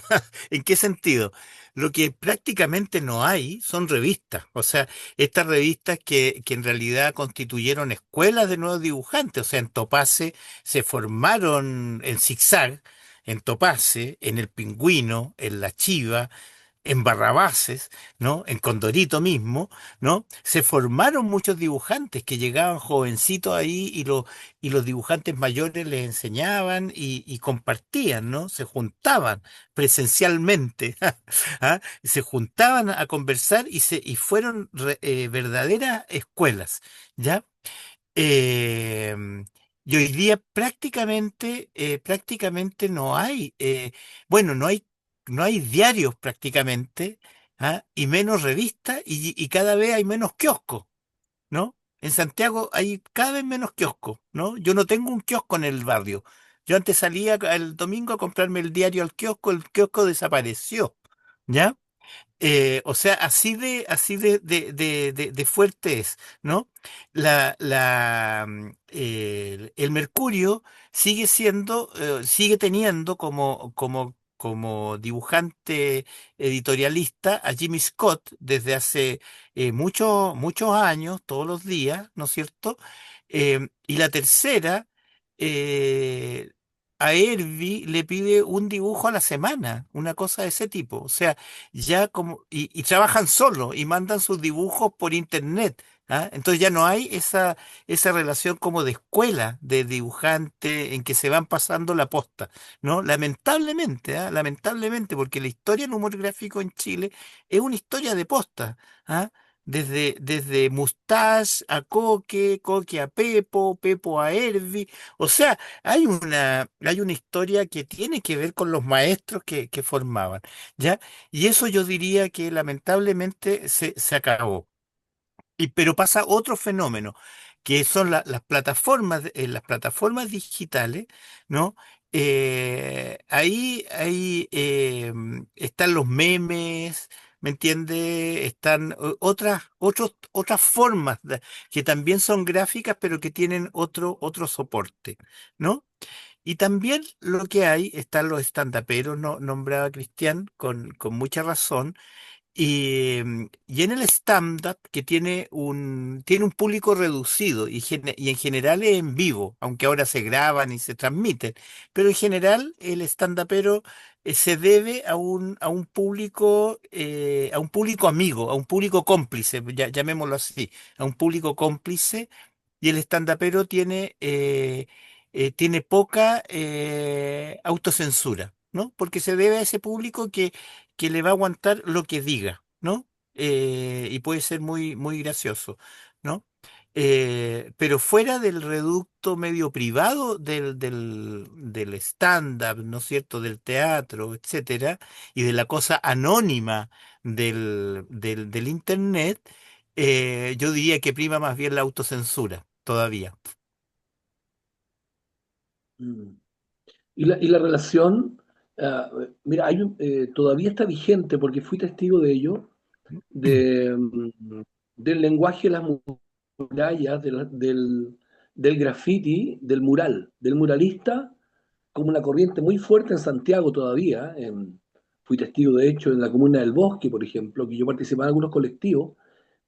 ¿En qué sentido? Lo que prácticamente no hay son revistas. O sea, estas revistas que en realidad constituyeron escuelas de nuevos dibujantes. O sea, en Topase se formaron en Zigzag, en Topase, en El Pingüino, en La Chiva, en Barrabases, ¿no? En Condorito mismo, ¿no? Se formaron muchos dibujantes que llegaban jovencitos ahí y los dibujantes mayores les enseñaban y compartían, ¿no? Se juntaban presencialmente, ¿ah? Se juntaban a conversar y fueron verdaderas escuelas, ¿ya? Em, y hoy día prácticamente no hay, bueno, no hay diarios prácticamente, ¿ah? Y menos revistas y cada vez hay menos kioscos, ¿no? En Santiago hay cada vez menos kioscos, ¿no? Yo no tengo un kiosco en el barrio. Yo antes salía el domingo a comprarme el diario al kiosco, el kiosco desapareció, ¿ya? O sea, así de fuerte es, ¿no? El Mercurio sigue teniendo como dibujante editorialista a Jimmy Scott desde hace muchos años, todos los días, ¿no es cierto? Y la tercera, eh, a Herbie le pide un dibujo a la semana, una cosa de ese tipo. O sea, ya y trabajan solo y mandan sus dibujos por internet. ¿Ah? Entonces ya no hay esa relación como de escuela de dibujante en que se van pasando la posta, ¿no? Lamentablemente, ¿ah? Lamentablemente, porque la historia en humor gráfico en Chile es una historia de posta, ¿ah? Desde Mustache a Coque, Coque a Pepo, Pepo a Herbie. O sea, hay una historia que tiene que ver con los maestros que formaban, ¿ya? Y eso yo diría que lamentablemente se acabó. Pero pasa otro fenómeno, que son las plataformas digitales, ¿no? Ahí están los memes, ¿me entiende? Están otras formas que también son gráficas, pero que tienen otro soporte, ¿no? Y también lo que hay, están los estandaperos, no, nombraba Cristian con mucha razón, y en el stand-up, que tiene un público reducido y en general es en vivo, aunque ahora se graban y se transmiten, pero en general el stand-upero se debe a un público amigo, a un público cómplice, llamémoslo así, a un público cómplice, y el stand-upero tiene poca autocensura, ¿no? Porque se debe a ese público que le va a aguantar lo que diga, ¿no? Y puede ser muy, muy gracioso, ¿no? Pero fuera del reducto medio privado del stand-up, ¿no es cierto? Del teatro, etcétera, y de la cosa anónima del internet, yo diría que prima más bien la autocensura todavía. Mm. Y la relación, mira, todavía está vigente porque fui testigo de ello, del lenguaje de las murallas, del graffiti, del muralista, como una corriente muy fuerte en Santiago todavía. Fui testigo, de hecho, en la comuna del Bosque, por ejemplo, que yo participaba en algunos colectivos.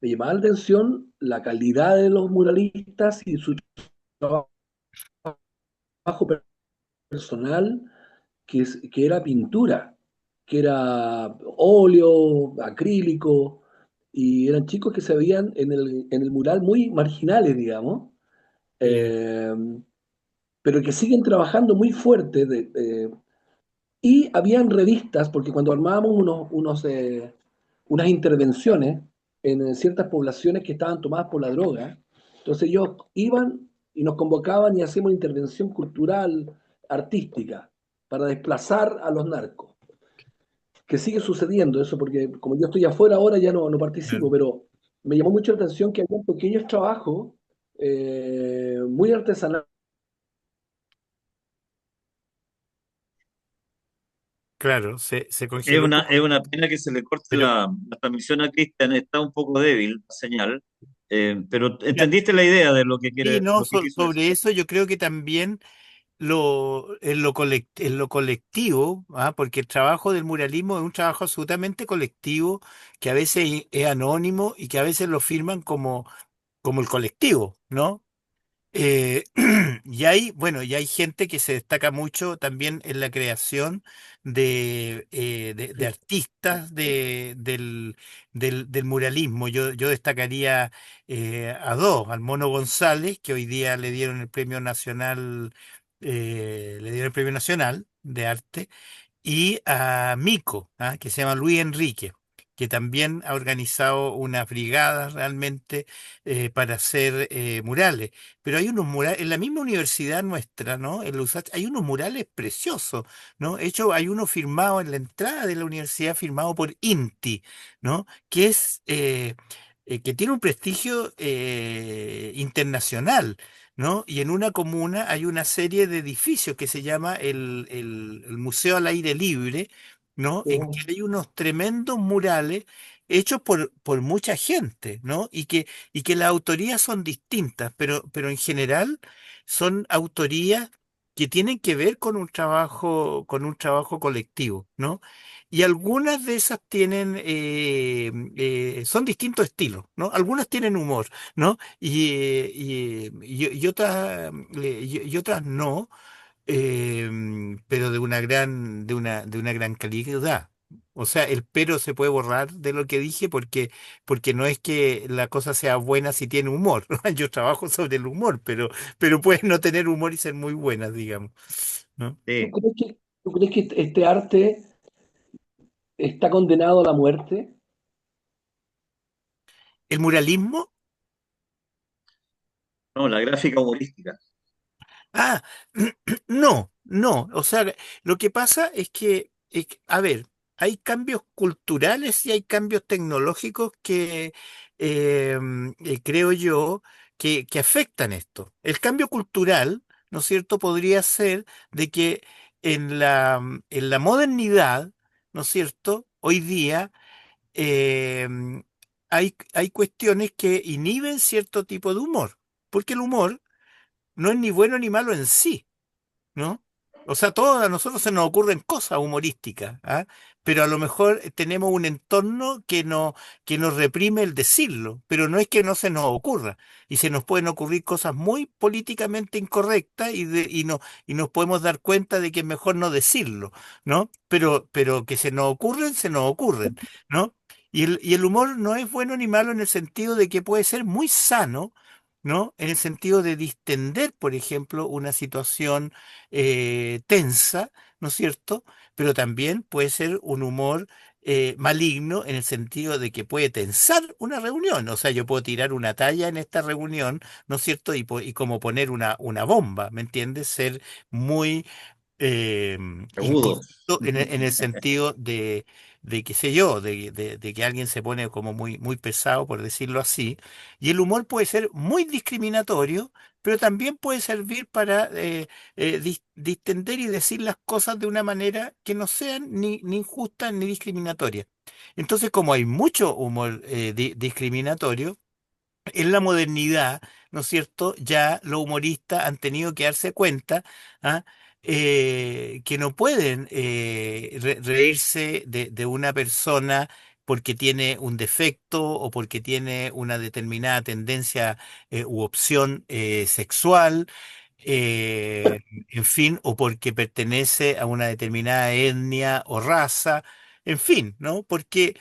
Me llamaba la atención la calidad de los muralistas y su trabajo personal, que era pintura, que era óleo, acrílico, y eran chicos que se veían en el mural muy marginales, digamos, Sí. eh, pero que siguen trabajando muy fuerte. Y habían revistas, porque cuando armábamos unas intervenciones en ciertas poblaciones que estaban tomadas por la droga, entonces ellos iban y nos convocaban y hacíamos intervención cultural, artística, para desplazar a los narcos. Que sigue sucediendo eso, porque como yo estoy afuera ahora ya no participo, Claro. pero me llamó mucho la atención que había pequeños trabajos muy artesanales. Claro, se Es congeló un una, poco, es una pena que se le corte pero la transmisión a Cristian, está un poco débil la señal, pero ya, entendiste la idea de sí, no, lo que quiso decir. sobre eso yo creo que también en lo colectivo, ¿ah? Porque el trabajo del muralismo es un trabajo absolutamente colectivo, que a veces es anónimo y que a veces lo firman como el colectivo, ¿no? Eh, bueno, y hay gente que se destaca mucho también en la creación de Sí. artistas del muralismo. Yo destacaría a dos, al Mono González, que hoy día le dieron el Premio Nacional de Arte, y a Mico, ¿ah? Que se llama Luis Enrique, que también ha organizado unas brigadas realmente para hacer murales. Pero hay unos murales, en la misma universidad nuestra, ¿no? En la USACH, hay unos murales preciosos, ¿no? De hecho, hay uno firmado en la entrada de la universidad, firmado por INTI, ¿no? Que tiene un prestigio internacional. ¿No? Y en una comuna hay una serie de edificios que se llama el Museo al Aire Libre, ¿no? En que hay unos tremendos murales hechos por mucha gente, ¿no? Y que las autorías son distintas, pero en general son autorías que tienen que ver con un trabajo colectivo, ¿no? Y algunas de esas son distintos estilos, ¿no? Algunas tienen humor, ¿no? Y otras, y otras no, pero de una gran calidad. O sea, el pero se puede borrar de lo que dije porque no es que la cosa sea buena si tiene humor. Yo trabajo sobre el humor, pero puede no tener humor y ser muy buena, digamos, ¿no? ¿Tú Sí. crees que, tú crees que este arte está condenado a la muerte? El muralismo. No, la gráfica humorística. Ah, no, no. O sea, lo que pasa a ver, hay cambios culturales y hay cambios tecnológicos que creo yo que afectan esto. El cambio cultural, ¿no es cierto?, podría ser de que en la modernidad, ¿no es cierto?, hoy día hay cuestiones que inhiben cierto tipo de humor, porque el humor no es ni bueno ni malo en sí, ¿no? O sea, todos a nosotros se nos ocurren cosas humorísticas, ¿ah? Pero a lo mejor tenemos un entorno que nos reprime el decirlo, pero no es que no se nos ocurra. Y se nos pueden ocurrir cosas muy políticamente incorrectas y nos podemos dar cuenta de que es mejor no decirlo, ¿no? Pero que se nos ocurren, ¿no? Y el humor no es bueno ni malo en el sentido de que puede ser muy sano, ¿no? En el sentido de distender, por ejemplo, una situación tensa, ¿no es cierto? Pero también puede ser un humor maligno en el sentido de que puede tensar una reunión. O sea, yo puedo tirar una talla en esta reunión, ¿no es cierto? Y como poner una bomba, ¿me entiendes? Ser muy eh, Agudo. incorrecto en el sentido de qué sé yo, de que alguien se pone como muy, muy pesado, por decirlo así. Y el humor puede ser muy discriminatorio, pero también puede servir para distender y decir las cosas de una manera que no sean ni injustas ni discriminatorias. Entonces, como hay mucho humor discriminatorio, en la modernidad, ¿no es cierto? Ya los humoristas han tenido que darse cuenta, ¿ah? Que no pueden reírse de una persona porque tiene un defecto o porque tiene una determinada tendencia u opción sexual, en fin, o porque pertenece a una determinada etnia o raza, en fin, ¿no? Porque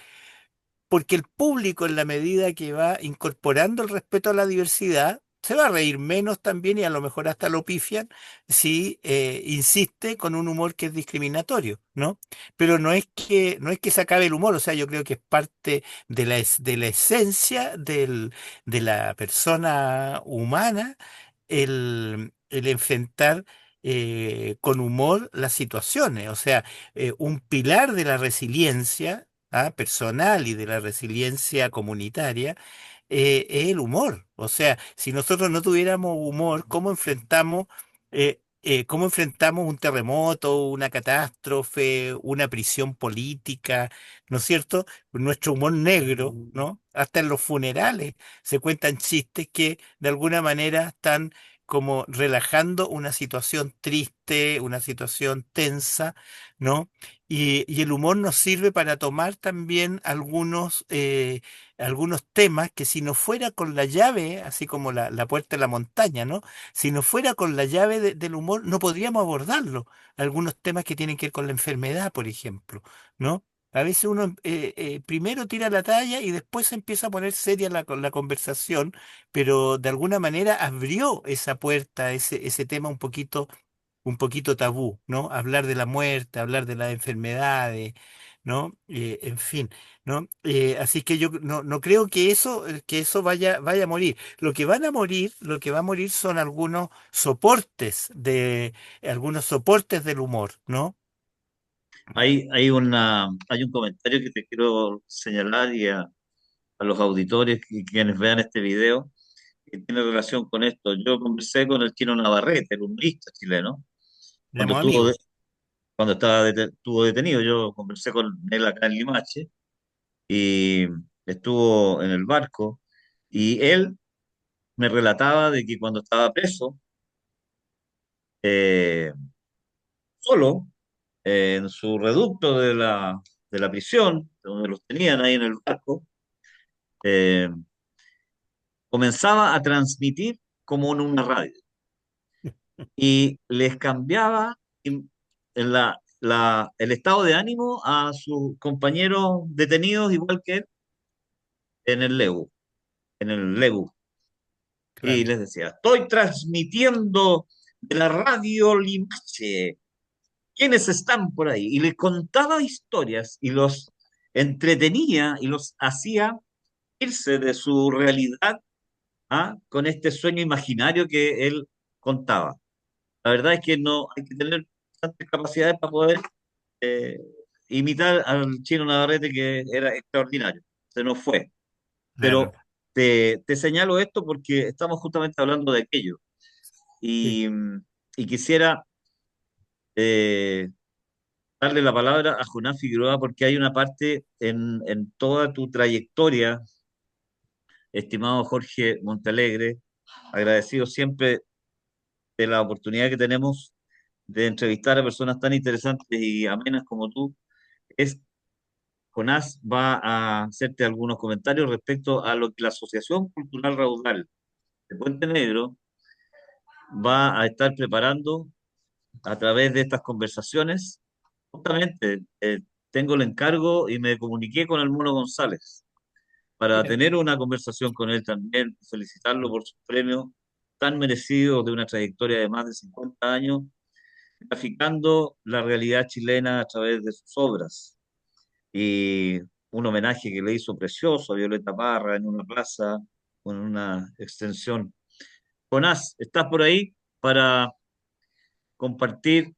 el público, en la medida que va incorporando el respeto a la diversidad, se va a reír menos también y a lo mejor hasta lo pifian si insiste con un humor que es discriminatorio, ¿no? Pero no es que se acabe el humor, o sea, yo creo que es parte de la esencia de la persona humana el enfrentar con humor las situaciones, o sea, un pilar de la resiliencia, personal y de la resiliencia comunitaria, es el humor. O sea, si nosotros no tuviéramos humor, ¿cómo enfrentamos un terremoto, una catástrofe, una prisión política? ¿No es cierto? Nuestro humor negro, ¿no? Hasta en los funerales se cuentan chistes que de alguna manera están como relajando una situación triste, una situación tensa, ¿no? Y el humor nos sirve para tomar también algunos algunos temas que si no fuera con la llave, así como la puerta de la montaña, ¿no? Si no fuera con la llave del humor, no podríamos abordarlo. Algunos temas que tienen que ver con la enfermedad, por ejemplo, ¿no? A veces uno primero tira la talla y después se empieza a poner seria la conversación, pero de alguna manera abrió esa puerta, ese tema un poquito tabú, ¿no? Hablar de la muerte, hablar de las enfermedades, ¿no? En fin, ¿no? Así que yo no creo que eso vaya a morir. Lo que van a morir, lo que va a morir son algunos soportes del humor, ¿no? Hay un comentario que te quiero señalar a los auditores y quienes vean este video que tiene relación con esto. Yo conversé con el Chino Navarrete, el humorista chileno, cuando Éramos amigos. estuvo detenido. Yo conversé con él acá en Limache y estuvo en el barco y él me relataba de que cuando estaba preso, eh, solo, en su reducto de la prisión, donde los tenían ahí en el barco, eh, comenzaba a transmitir como en una radio y les cambiaba el estado de ánimo a sus compañeros detenidos, igual que él, en el LEU, en el LEU. Y Claro. les decía, estoy transmitiendo de la radio Limache. ¿Quiénes están por ahí? Y les contaba historias y los entretenía y los hacía irse de su realidad, ¿ah? Con este sueño imaginario que él contaba. La verdad es que no hay que tener tantas capacidades para poder eh, imitar al Chino Navarrete, que era extraordinario. Se nos fue. Claro. Pero te señalo esto porque estamos justamente hablando de aquello. Sí. Y quisiera eh, darle la palabra a Jonás Figueroa porque hay una parte en toda tu trayectoria, estimado Jorge Montalegre, agradecido siempre de la oportunidad que tenemos de entrevistar a personas tan interesantes y amenas como tú. Es Jonás va a hacerte algunos comentarios respecto a lo que la Asociación Cultural Raudal de Puente Negro va a estar preparando a través de estas conversaciones. Justamente tengo el encargo y me comuniqué con el Mono González para Bien. tener una conversación con él también, felicitarlo por su premio tan merecido de una trayectoria de más de 50 años, graficando la realidad chilena a través de sus obras. Y un homenaje que le hizo precioso a Violeta Parra en una plaza, con una extensión. Jonás, ¿estás por ahí para compartir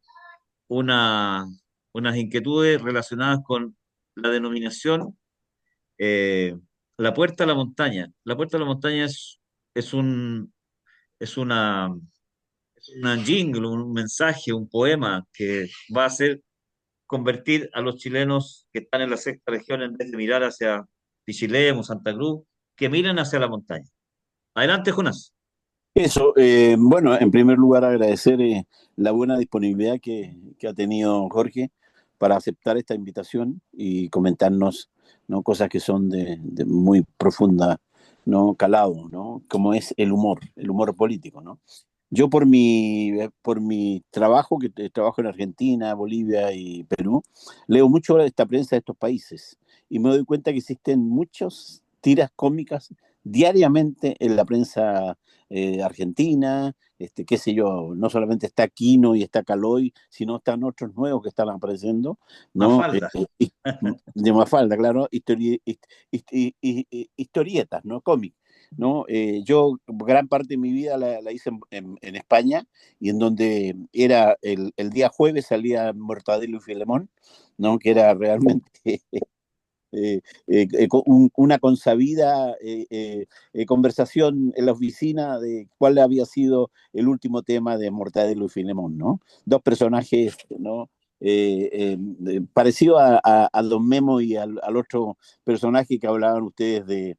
una, unas inquietudes relacionadas con la denominación eh, La Puerta a la Montaña? La Puerta a la Montaña es un, es una jingle, un mensaje, un poema que va a hacer convertir a los chilenos que están en la sexta región, en vez de mirar hacia Pichilemu, Santa Cruz, que miren hacia la montaña. Adelante, Jonas. Eso, bueno, en primer lugar agradecer la buena disponibilidad que ha tenido Jorge para aceptar esta invitación y comentarnos, ¿no? Cosas que son de muy profunda, ¿no? Calado, ¿no? Como es el humor político, ¿no? Yo por mi trabajo, trabajo en Argentina, Bolivia y Perú, leo mucho esta prensa de estos países y me doy cuenta que existen muchas tiras cómicas diariamente en la prensa argentina, qué sé yo, no solamente está Quino y está Caloy, sino están otros nuevos que están apareciendo, ¿no? Mafalda. De Mafalda, claro, historietas, ¿no? Cómic. ¿No? Yo gran parte de mi vida la hice en España y en donde era el día jueves salía Mortadelo y Filemón, ¿no? Que era realmente una consabida conversación en la oficina de cuál había sido el último tema de Mortadelo y Filemón, ¿no? Dos personajes, ¿no? Parecido a Don Memo y al otro personaje que hablaban ustedes de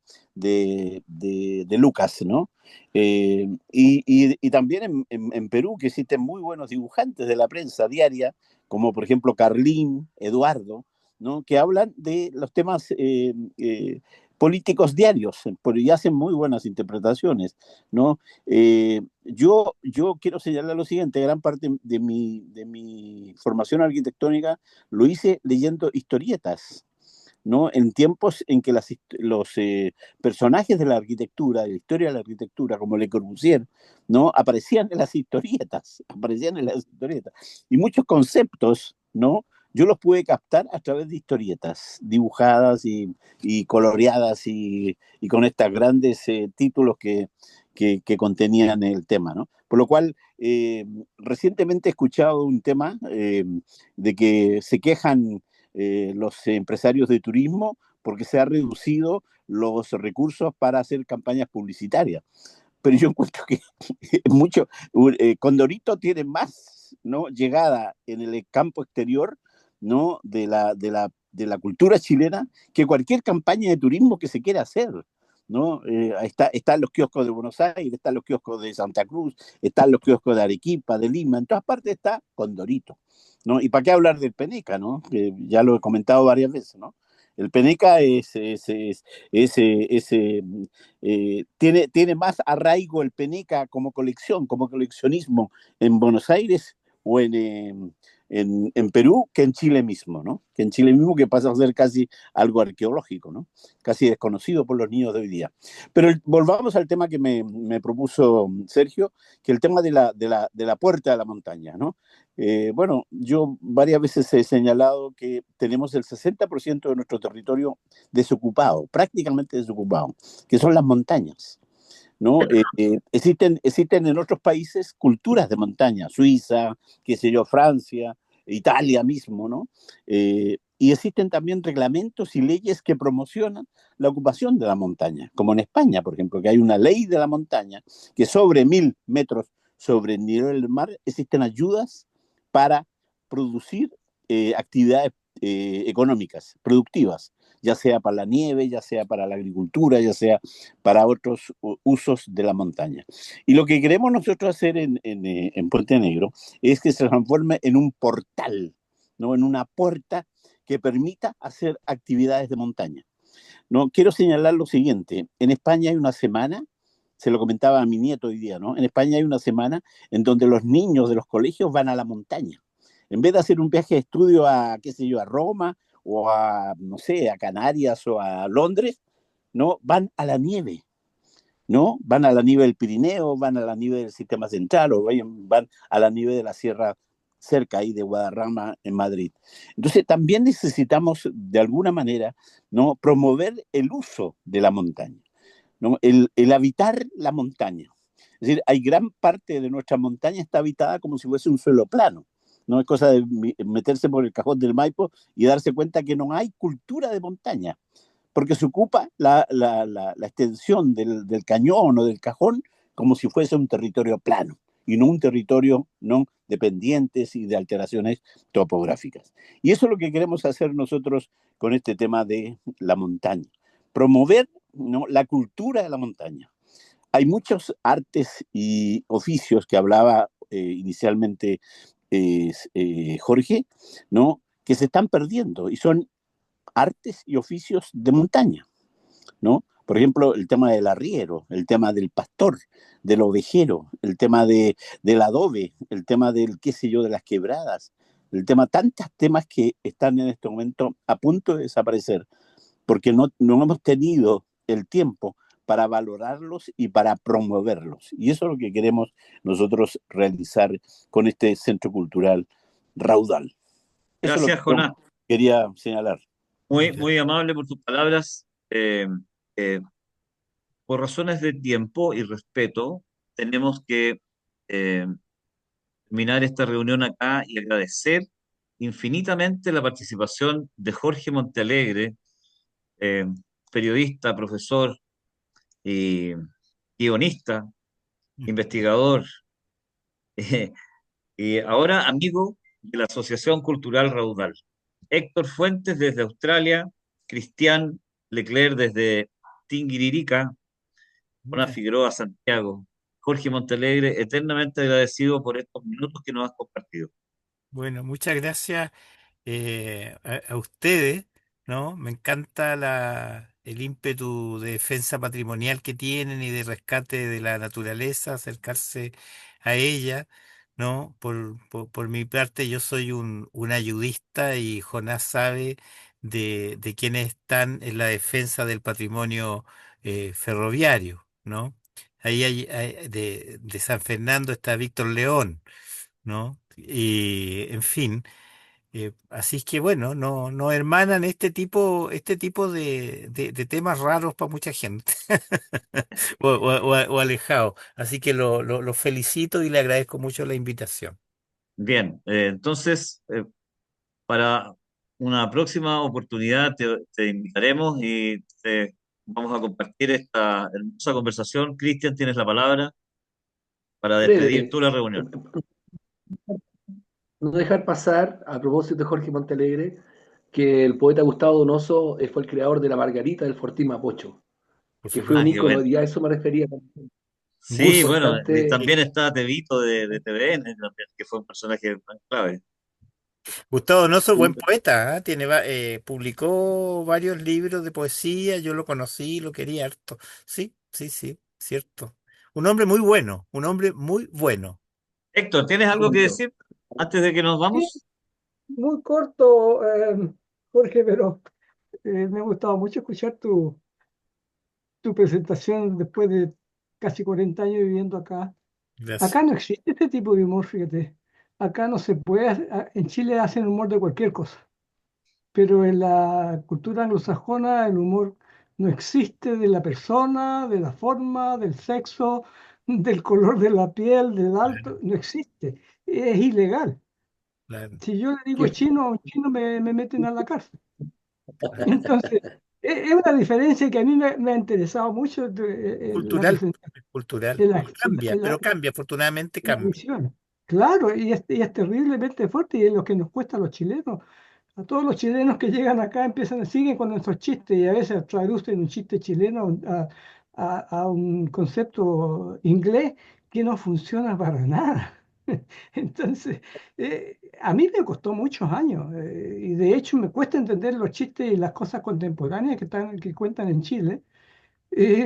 Lucas, ¿no? Y también en Perú, que existen muy buenos dibujantes de la prensa diaria, como por ejemplo Carlín, Eduardo, ¿no? Que hablan de los temas políticos diarios, y hacen muy buenas interpretaciones, ¿no? Yo quiero señalar lo siguiente, gran parte de mi formación arquitectónica lo hice leyendo historietas, ¿no? En tiempos en que los personajes de la historia de la arquitectura, como Le Corbusier, ¿no? Aparecían en las historietas. Y muchos conceptos, ¿no? Yo los pude captar a través de historietas dibujadas y coloreadas y con estos grandes títulos que contenían el tema, ¿no? Por lo cual, recientemente he escuchado un tema de que se quejan los empresarios de turismo porque se han reducido los recursos para hacer campañas publicitarias. Pero yo encuentro que mucho, Condorito tiene más, ¿no? Llegada en el campo exterior, ¿no? De la cultura chilena que cualquier campaña de turismo que se quiera hacer. ¿No? Están los kioscos de Buenos Aires, están los kioscos de Santa Cruz, están los kioscos de Arequipa, de Lima, en todas partes está Condorito. ¿No? ¿Y para qué hablar del Peneca, ¿no? Que ya lo he comentado varias veces, ¿no? El Peneca tiene más arraigo el Peneca como colección, como coleccionismo en Buenos Aires o en Perú que en Chile mismo, ¿no? Que en Chile mismo que pasa a ser casi algo arqueológico, ¿no? Casi desconocido por los niños de hoy día. Pero volvamos al tema que me propuso Sergio, que el tema de la puerta de la montaña, ¿no? Bueno, yo varias veces he señalado que tenemos el 60% de nuestro territorio desocupado, prácticamente desocupado, que son las montañas. ¿No? Existen en otros países culturas de montaña, Suiza, qué sé yo, Francia, Italia mismo, ¿no? Y existen también reglamentos y leyes que promocionan la ocupación de la montaña, como en España, por ejemplo, que hay una ley de la montaña que sobre 1000 metros sobre el nivel del mar existen ayudas para producir actividades económicas, productivas, ya sea para la nieve, ya sea para la agricultura, ya sea para otros usos de la montaña. Y lo que queremos nosotros hacer en Puente Negro es que se transforme en un portal, ¿no? En una puerta que permita hacer actividades de montaña. ¿No? Quiero señalar lo siguiente, en España hay una semana, se lo comentaba a mi nieto hoy día, ¿no? En España hay una semana en donde los niños de los colegios van a la montaña. En vez de hacer un viaje de estudio a, qué sé yo, a Roma o a, no sé, a Canarias o a Londres, ¿no? Van a la nieve, ¿no? Van a la nieve del Pirineo, van a la nieve del Sistema Central o van a la nieve de la Sierra cerca ahí de Guadarrama en Madrid. Entonces también necesitamos de alguna manera, ¿no? Promover el uso de la montaña, ¿no? El habitar la montaña. Es decir, hay gran parte de nuestra montaña está habitada como si fuese un suelo plano. No es cosa de meterse por el cajón del Maipo y darse cuenta que no hay cultura de montaña porque se ocupa la extensión del cañón o del cajón como si fuese un territorio plano y no un territorio no de pendientes y de alteraciones topográficas. Y eso es lo que queremos hacer nosotros con este tema de la montaña, promover, ¿no? La cultura de la montaña. Hay muchos artes y oficios que hablaba inicialmente Jorge, ¿no? Que se están perdiendo y son artes y oficios de montaña, ¿no? Por ejemplo, el tema del arriero, el tema del pastor, del ovejero, el tema del adobe, el tema del, qué sé yo, de las quebradas, el tema, tantos temas que están en este momento a punto de desaparecer, porque no hemos tenido el tiempo para valorarlos y para promoverlos. Y eso es lo que queremos nosotros realizar con este centro cultural Raudal. Eso es lo que Gracias, yo Jonás. quería señalar. Muy, muy amable por tus palabras. Eh, por razones de tiempo y respeto, tenemos que eh, terminar esta reunión acá y agradecer infinitamente la participación de Jorge Montealegre, eh, periodista, profesor y guionista, investigador, eh, y ahora amigo de la Asociación Cultural Raudal. Héctor Fuentes desde Australia, Cristian Leclerc desde Tinguiririca, Juana Figueroa, Santiago, Jorge Montalegre, eternamente agradecido por estos minutos que nos has compartido. Bueno, muchas gracias a ustedes, ¿no? Me encanta el ímpetu de defensa patrimonial que tienen y de rescate de la naturaleza, acercarse a ella, ¿no? Por mi parte, yo soy un ayudista y Jonás sabe de quienes están en la defensa del patrimonio ferroviario, ¿no? De San Fernando está Víctor León, ¿no? Y, en fin. Así es que bueno, no hermanan este tipo de temas raros para mucha gente o alejados. Así que lo felicito y le agradezco mucho la invitación. Bien, entonces, para una próxima oportunidad te invitaremos y vamos a compartir esta hermosa conversación. Cristian, tienes la palabra para despedir Breve, tú la reunión. no dejar pasar, a propósito de Jorge Montalegre, que el poeta Gustavo Donoso fue el creador de la Margarita del Fortín Mapocho, Por que fue un supuesto. Qué ícono, bueno. y a eso me refería. Sí, Gus, bueno, y Importante, también está Tevito de TVN, también, que fue un personaje tan clave. Gustavo Donoso, buen poeta, ¿ah? Publicó varios libros de poesía, yo lo conocí, lo quería harto. Sí, sí, sí, cierto. Un hombre muy bueno, un hombre muy bueno. Héctor, ¿tienes algo que lindo. decir antes de que nos Sí, vamos? muy corto, Jorge, pero me ha gustado mucho escuchar tu presentación después de casi 40 años viviendo acá. Gracias. Acá no existe este tipo de humor, fíjate. Acá no se puede, en Chile hacen humor de cualquier cosa, pero en la cultura anglosajona el humor no existe de la persona, de la forma, del sexo, del color de la piel, del alto, Claro, no existe. Es ilegal. claro, Si yo le digo Que- chino, a un chino me meten a la cárcel. Entonces, es una diferencia que a mí me ha interesado mucho la cultural, presentación cultural. de Pero cambia, afortunadamente la cambia. visión. Claro, y es terriblemente fuerte y es lo que nos cuesta a los chilenos. A todos los chilenos que llegan acá siguen con nuestros chistes y a veces traducen un chiste chileno a un concepto inglés que no funciona para nada. Entonces, a mí me costó muchos años y de hecho me cuesta entender los chistes y las cosas contemporáneas que cuentan en Chile.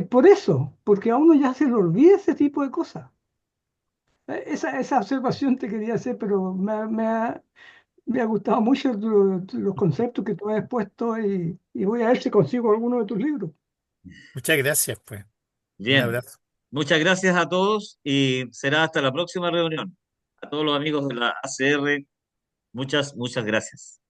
Por eso, porque a uno ya se le olvida ese tipo de cosas. Esa observación te quería hacer, pero me ha gustado mucho los conceptos que tú has expuesto y voy a ver si consigo alguno de tus libros. Muchas gracias, pues. Un Bien, abrazo. muchas gracias a todos y será hasta la próxima reunión. A todos los amigos de la ACR, muchas gracias.